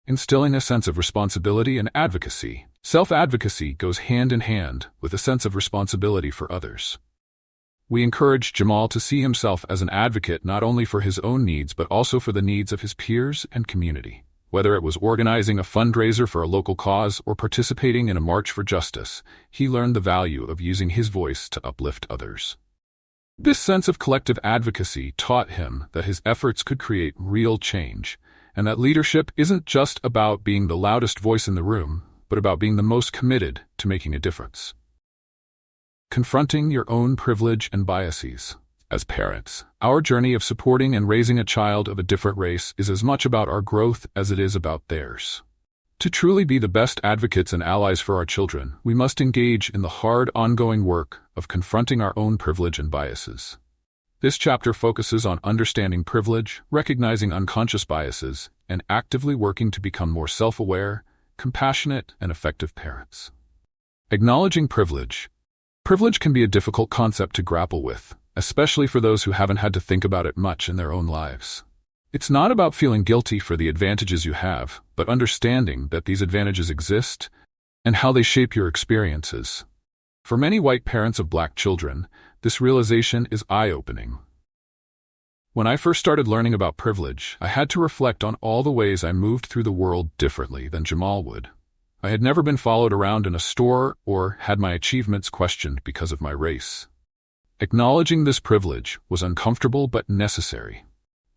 [SPEAKER 1] Instilling a sense of responsibility and advocacy. Self-advocacy goes hand in hand with a sense of responsibility for others. We encourage Jamal to see himself as an advocate not only for his own needs but also for the needs of his peers and community. Whether it was organizing a fundraiser for a local cause or participating in a march for justice, he learned the value of using his voice to uplift others. This sense of collective advocacy taught him that his efforts could create real change, and that leadership isn't just about being the loudest voice in the room, but about being the most committed to making a difference. Confronting your own privilege and biases. As parents, our journey of supporting and raising a child of a different race is as much about our growth as it is about theirs. To truly be the best advocates and allies for our children, we must engage in the hard, ongoing work of confronting our own privilege and biases. This chapter focuses on understanding privilege, recognizing unconscious biases, and actively working to become more self-aware, compassionate, and effective parents. Acknowledging privilege. Privilege can be a difficult concept to grapple with, especially for those who haven't had to think about it much in their own lives. It's not about feeling guilty for the advantages you have, but understanding that these advantages exist and how they shape your experiences. For many white parents of Black children, this realization is eye-opening. When I first started learning about privilege, I had to reflect on all the ways I moved through the world differently than Jamal would. I had never been followed around in a store or had my achievements questioned because of my race. Acknowledging this privilege was uncomfortable but necessary.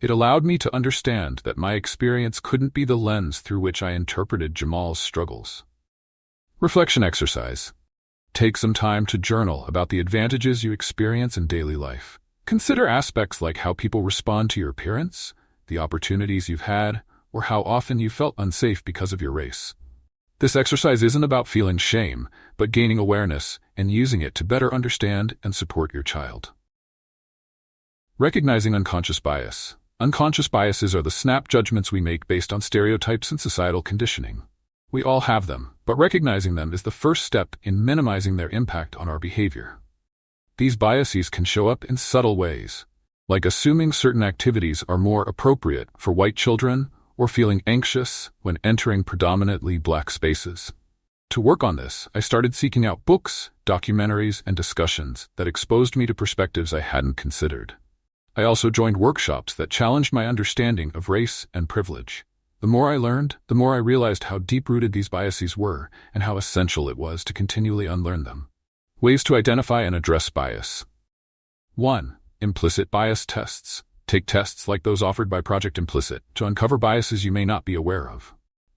[SPEAKER 1] It allowed me to understand that my experience couldn't be the lens through which I interpreted Jamal's struggles. Reflection exercise. Take some time to journal about the advantages you experience in daily life. Consider aspects like how people respond to your appearance, the opportunities you've had, or how often you felt unsafe because of your race. This exercise isn't about feeling shame, but gaining awareness and using it to better understand and support your child. Recognizing unconscious bias. Unconscious biases are the snap judgments we make based on stereotypes and societal conditioning. We all have them, but recognizing them is the first step in minimizing their impact on our behavior. These biases can show up in subtle ways, like assuming certain activities are more appropriate for white children or feeling anxious when entering predominantly Black spaces. To work on this, I started seeking out books, documentaries, and discussions that exposed me to perspectives I hadn't considered. I also joined workshops that challenged my understanding of race and privilege. The more I learned, the more I realized how deep-rooted these biases were and how essential it was to continually unlearn them. Ways to identify and address bias. 1. Implicit bias tests. Take tests like those offered by Project Implicit to uncover biases you may not be aware of.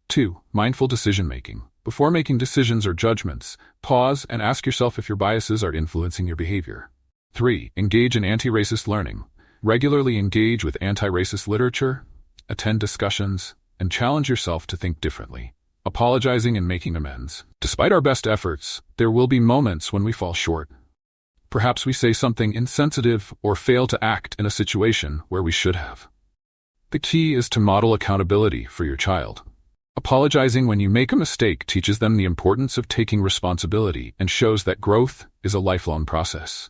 [SPEAKER 1] 2. Mindful decision-making. Before making decisions or judgments, pause and ask yourself if your biases are influencing your behavior. 3. Engage in anti-racist learning. Regularly engage with anti-racist literature, attend discussions, and challenge yourself to think differently, apologizing and making amends. Despite our best efforts, there will be moments when we fall short. Perhaps we say something insensitive or fail to act in a situation where we should have. The key is to model accountability for your child. Apologizing when you make a mistake teaches them the importance of taking responsibility and shows that growth is a lifelong process.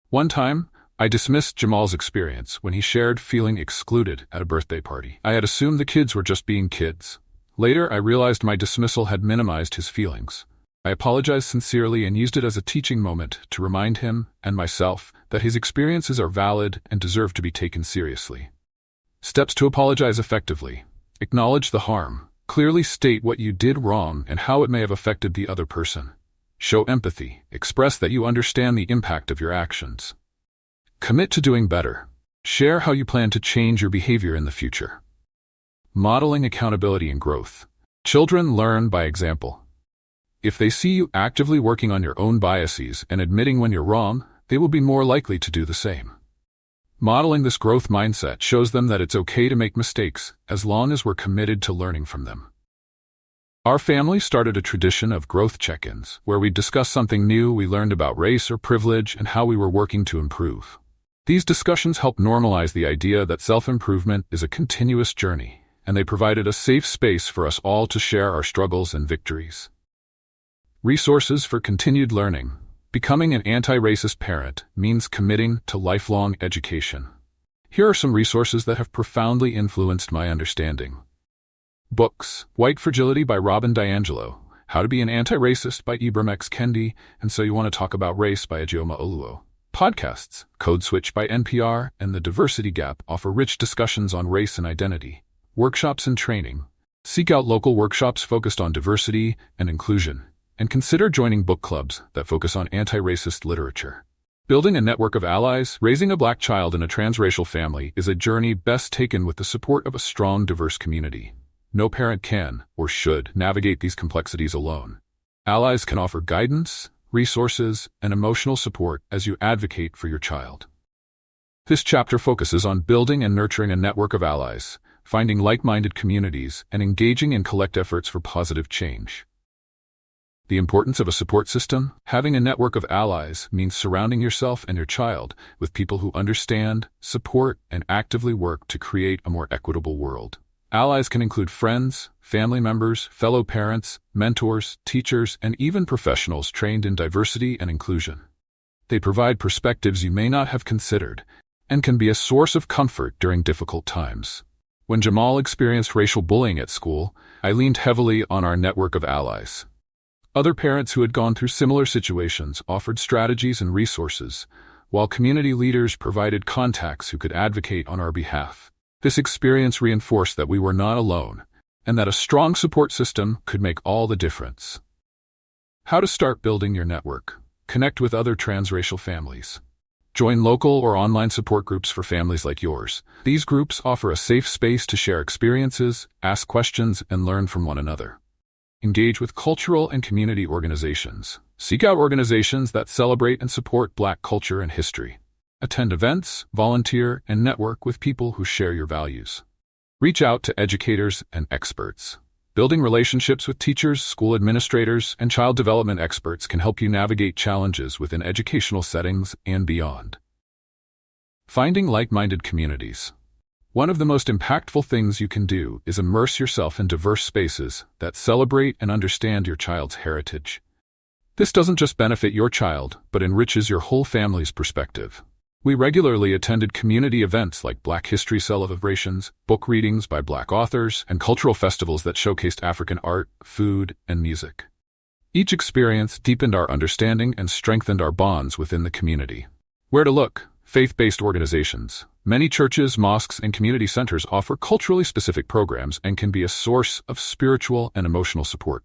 [SPEAKER 1] One time, I dismissed Jamal's experience when he shared feeling excluded at a birthday party. I had assumed the kids were just being kids. Later, I realized my dismissal had minimized his feelings. I apologized sincerely and used it as a teaching moment to remind him and myself that his experiences are valid and deserve to be taken seriously. Steps to apologize effectively. Acknowledge the harm. Clearly state what you did wrong and how it may have affected the other person. Show empathy. Express that you understand the impact of your actions. Commit to doing better. Share how you plan to change your behavior in the future. Modeling accountability and growth. Children learn by example. If they see you actively working on your own biases and admitting when you're wrong, they will be more likely to do the same. Modeling this growth mindset shows them that it's okay to make mistakes as long as we're committed to learning from them. Our family started a tradition of growth check-ins, where we discuss something new we learned about race or privilege and how we were working to improve. These discussions help normalize the idea that self-improvement is a continuous journey, and they provided a safe space for us all to share our struggles and victories. Resources for continued learning. Becoming an anti-racist parent means committing to lifelong education. Here are some resources that have profoundly influenced my understanding. Books: White Fragility by Robin DiAngelo, How to Be an Anti-Racist by Ibram X. Kendi, and So You Want to Talk About Race by Ajioma Oluo. Podcasts: Code Switch by NPR and The Diversity Gap offer rich discussions on race and identity. Workshops and training. Seek out local workshops focused on diversity and inclusion, and consider joining book clubs that focus on anti-racist literature. Building a network of allies, raising a black child in a transracial family is a journey best taken with the support of a strong, diverse community. No parent can, or should, navigate these complexities alone. Allies can offer guidance, resources, and emotional support as you advocate for your child. This chapter focuses on building and nurturing a network of allies, finding like-minded communities, and engaging in collective efforts for positive change. The importance of a support system. Having a network of allies means surrounding yourself and your child with people who understand, support, and actively work to create a more equitable world. Allies can include friends, family members, fellow parents, mentors, teachers, and even professionals trained in diversity and inclusion. They provide perspectives you may not have considered and can be a source of comfort during difficult times. When Jamal experienced racial bullying at school, I leaned heavily on our network of allies. Other parents who had gone through similar situations offered strategies and resources, while community leaders provided contacts who could advocate on our behalf. This experience reinforced that we were not alone, and that a strong support system could make all the difference. How to start building your network. Connect with other transracial families. Join local or online support groups for families like yours. These groups offer a safe space to share experiences, ask questions, and learn from one another. Engage with cultural and community organizations. Seek out organizations that celebrate and support Black culture and history. Attend events, volunteer, and network with people who share your values. Reach out to educators and experts. Building relationships with teachers, school administrators, and child development experts can help you navigate challenges within educational settings and beyond. Finding like-minded communities. One of the most impactful things you can do is immerse yourself in diverse spaces that celebrate and understand your child's heritage. This doesn't just benefit your child, but enriches your whole family's perspective. We regularly attended community events like Black History celebrations, book readings by Black authors, and cultural festivals that showcased African art, food, and music. Each experience deepened our understanding and strengthened our bonds within the community. Where to look? Faith-based organizations. Many churches, mosques, and community centers offer culturally specific programs and can be a source of spiritual and emotional support.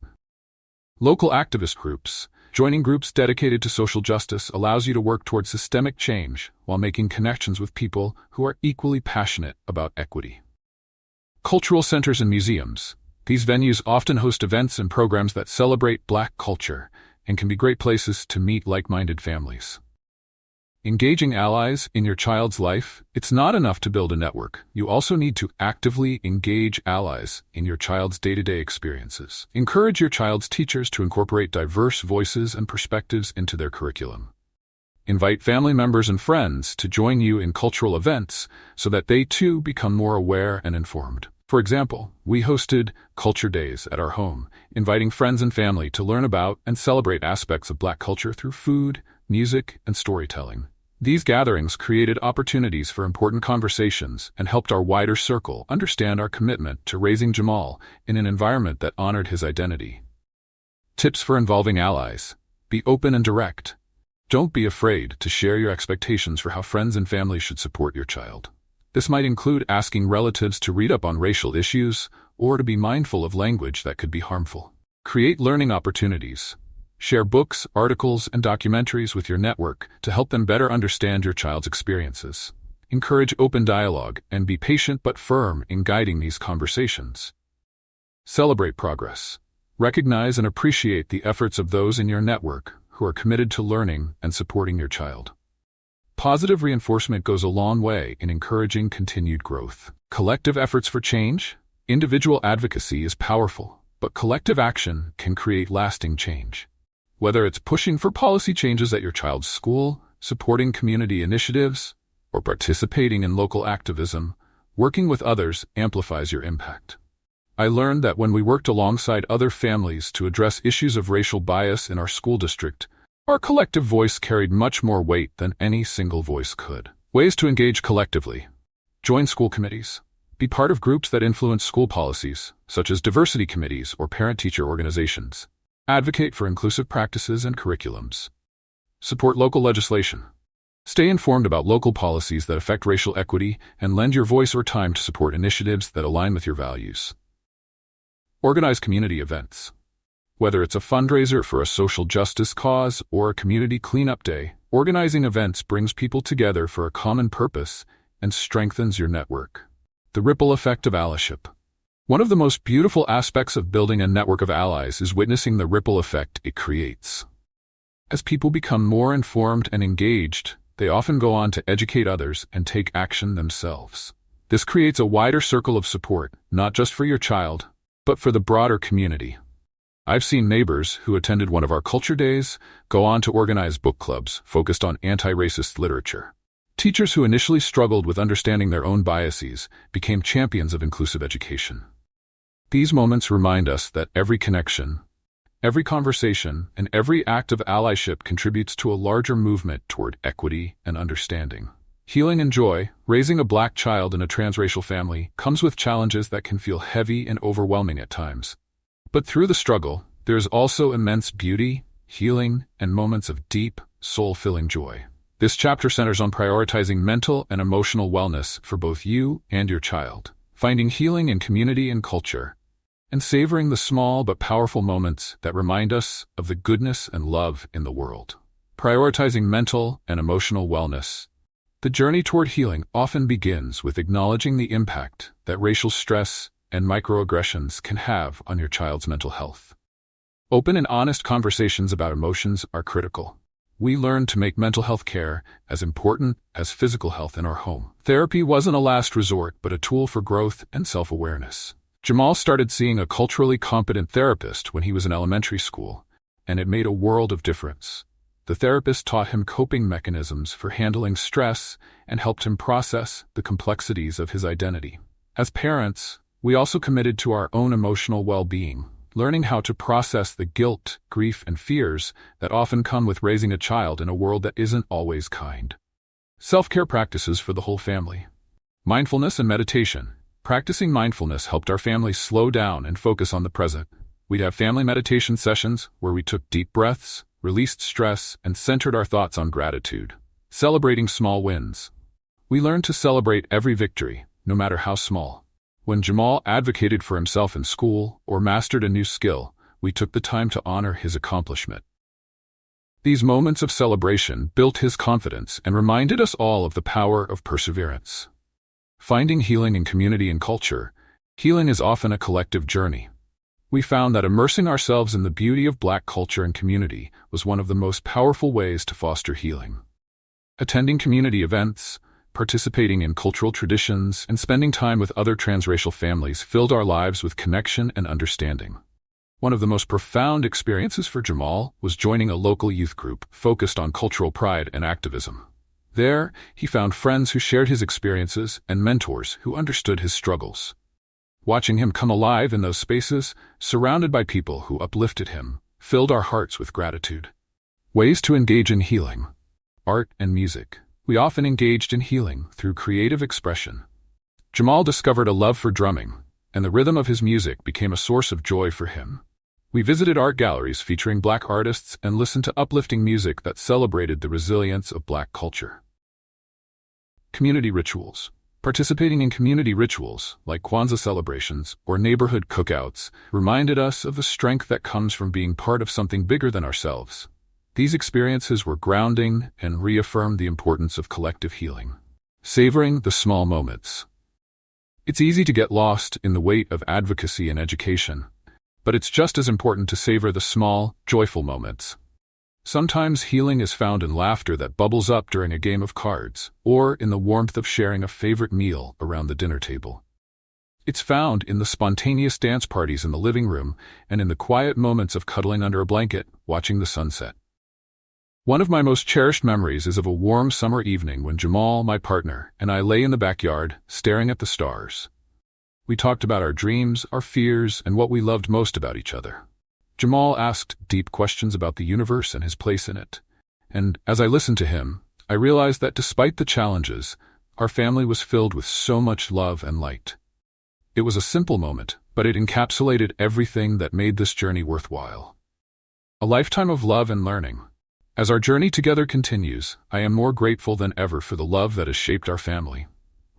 [SPEAKER 1] Local activist groups. Joining groups dedicated to social justice allows you to work towards systemic change while making connections with people who are equally passionate about equity. Cultural centers and museums. These venues often host events and programs that celebrate Black culture and can be great places to meet like-minded families. Engaging allies in your child's life. It's not enough to build a network. You also need to actively engage allies in your child's day-to-day experiences. Encourage your child's teachers to incorporate diverse voices and perspectives into their curriculum. Invite family members and friends to join you in cultural events so that they too become more aware and informed. For example, we hosted Culture Days at our home, inviting friends and family to learn about and celebrate aspects of Black culture through food, music, and storytelling. These gatherings created opportunities for important conversations and helped our wider circle understand our commitment to raising Jamal in an environment that honored his identity. Tips for involving allies. Be open and direct. Don't be afraid to share your expectations for how friends and family should support your child. This might include asking relatives to read up on racial issues or to be mindful of language that could be harmful. Create learning opportunities. Share books, articles, and documentaries with your network to help them better understand your child's experiences. Encourage open dialogue and be patient but firm in guiding these conversations. Celebrate progress. Recognize and appreciate the efforts of those in your network who are committed to learning and supporting your child. Positive reinforcement goes a long way in encouraging continued growth. Collective efforts for change. Individual advocacy is powerful, but collective action can create lasting change. Whether it's pushing for policy changes at your child's school, supporting community initiatives, or participating in local activism, working with others amplifies your impact. I learned that when we worked alongside other families to address issues of racial bias in our school district, our collective voice carried much more weight than any single voice could. Ways to engage collectively. Join school committees. Be part of groups that influence school policies, such as diversity committees or parent-teacher organizations. Advocate for inclusive practices and curriculums. Support local legislation. Stay informed about local policies that affect racial equity and lend your voice or time to support initiatives that align with your values. Organize community events. Whether it's a fundraiser for a social justice cause or a community cleanup day, Organizing events brings people together for a common purpose and strengthens your network. The ripple effect of allyship. One of the most beautiful aspects of building a network of allies is witnessing the ripple effect it creates. As people become more informed and engaged, they often go on to educate others and take action themselves. This creates a wider circle of support, not just for your child, but for the broader community. I've seen neighbors who attended one of our culture days go on to organize book clubs focused on anti-racist literature. Teachers who initially struggled with understanding their own biases became champions of inclusive education. These moments remind us that every connection, every conversation, and every act of allyship contributes to a larger movement toward equity and understanding. Healing and joy, raising a Black child in a transracial family, comes with challenges that can feel heavy and overwhelming at times. But through the struggle, there is also immense beauty, healing, and moments of deep, soul-filling joy. This chapter centers on prioritizing mental and emotional wellness for both you and your child, finding healing in community and culture, and savoring the small but powerful moments that remind us of the goodness and love in the world. Prioritizing mental and emotional wellness. The journey toward healing often begins with acknowledging the impact that racial stress and microaggressions can have on your child's mental health. Open and honest conversations about emotions are critical. We learn to make mental health care as important as physical health in our home. Therapy wasn't a last resort, but a tool for growth and self-awareness. Jamal started seeing a culturally competent therapist when he was in elementary school, and it made a world of difference. The therapist taught him coping mechanisms for handling stress and helped him process the complexities of his identity. As parents, we also committed to our own emotional well-being, learning how to process the guilt, grief, and fears that often come with raising a child in a world that isn't always kind. Self-care practices for the whole family. Mindfulness and meditation. Practicing mindfulness helped our family slow down and focus on the present. We'd have family meditation sessions where we took deep breaths, released stress, and centered our thoughts on gratitude. Celebrating small wins. We learned to celebrate every victory, no matter how small. When Jamal advocated for himself in school or mastered a new skill, we took the time to honor his accomplishment. These moments of celebration built his confidence and reminded us all of the power of perseverance. Finding healing in community and culture. Healing is often a collective journey. We found that immersing ourselves in the beauty of Black culture and community was one of the most powerful ways to foster healing. Attending community events, participating in cultural traditions, and spending time with other transracial families filled our lives with connection and understanding. One of the most profound experiences for Jamal was joining a local youth group focused on cultural pride and activism. There, he found friends who shared his experiences and mentors who understood his struggles. Watching him come alive in those spaces, surrounded by people who uplifted him, filled our hearts with gratitude. Ways to engage in healing. Art and music. We often engaged in healing through creative expression. Jamal discovered a love for drumming, and the rhythm of his music became a source of joy for him. We visited art galleries featuring Black artists and listened to uplifting music that celebrated the resilience of Black culture. Community rituals. Participating in community rituals, like Kwanzaa celebrations or neighborhood cookouts, reminded us of the strength that comes from being part of something bigger than ourselves. These experiences were grounding and reaffirmed the importance of collective healing. Savoring the small moments. It's easy to get lost in the weight of advocacy and education, but it's just as important to savor the small, joyful moments. Sometimes healing is found in laughter that bubbles up during a game of cards, or in the warmth of sharing a favorite meal around the dinner table. It's found in the spontaneous dance parties in the living room and in the quiet moments of cuddling under a blanket, watching the sunset. One of my most cherished memories is of a warm summer evening when Jamal, my partner, and I lay in the backyard, staring at the stars. We talked about our dreams, our fears, and what we loved most about each other. Jamal asked deep questions about the universe and his place in it, and as I listened to him, I realized that despite the challenges, our family was filled with so much love and light. It was a simple moment, but it encapsulated everything that made this journey worthwhile. A lifetime of love and learning. As our journey together continues, I am more grateful than ever for the love that has shaped our family.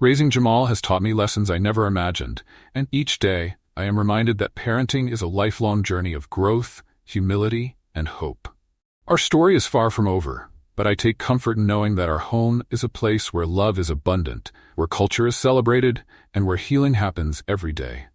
[SPEAKER 1] Raising Jamal has taught me lessons I never imagined, and each day, I am reminded that parenting is a lifelong journey of growth, humility, and hope. Our story is far from over. but I take comfort in knowing that our home is a place where love is abundant, where culture is celebrated, and where healing happens every day.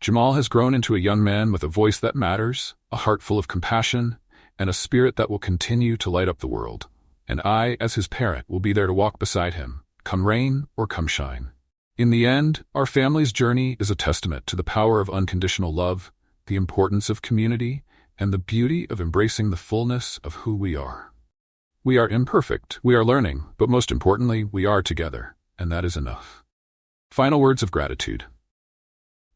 [SPEAKER 1] Jamal has grown into a young man with a voice that matters, a heart full of compassion, and a spirit that will continue to light up the world. And I, as his parent, will be there to walk beside him, come rain or come shine. In the end, our family's journey is a testament to the power of unconditional love, the importance of community, and the beauty of embracing the fullness of who we are. We are imperfect, we are learning, but most importantly, we are together, and that is enough. Final words of gratitude.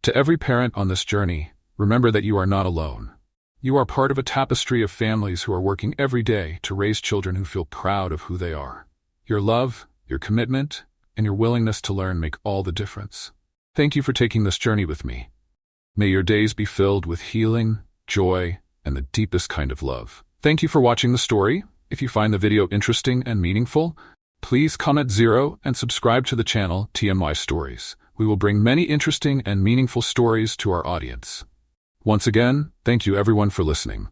[SPEAKER 1] To every parent on this journey, remember that you are not alone. You are part of a tapestry of families who are working every day to raise children who feel proud of who they are. Your love, your commitment, and your willingness to learn make all the difference. Thank you for taking this journey with me. May your days be filled with healing, joy, and the deepest kind of love. Thank you for watching the story. If you find the video interesting and meaningful, please comment 0 and subscribe to the channel TMY Stories. We will bring many interesting and meaningful stories to our audience. Once again, thank you everyone for listening.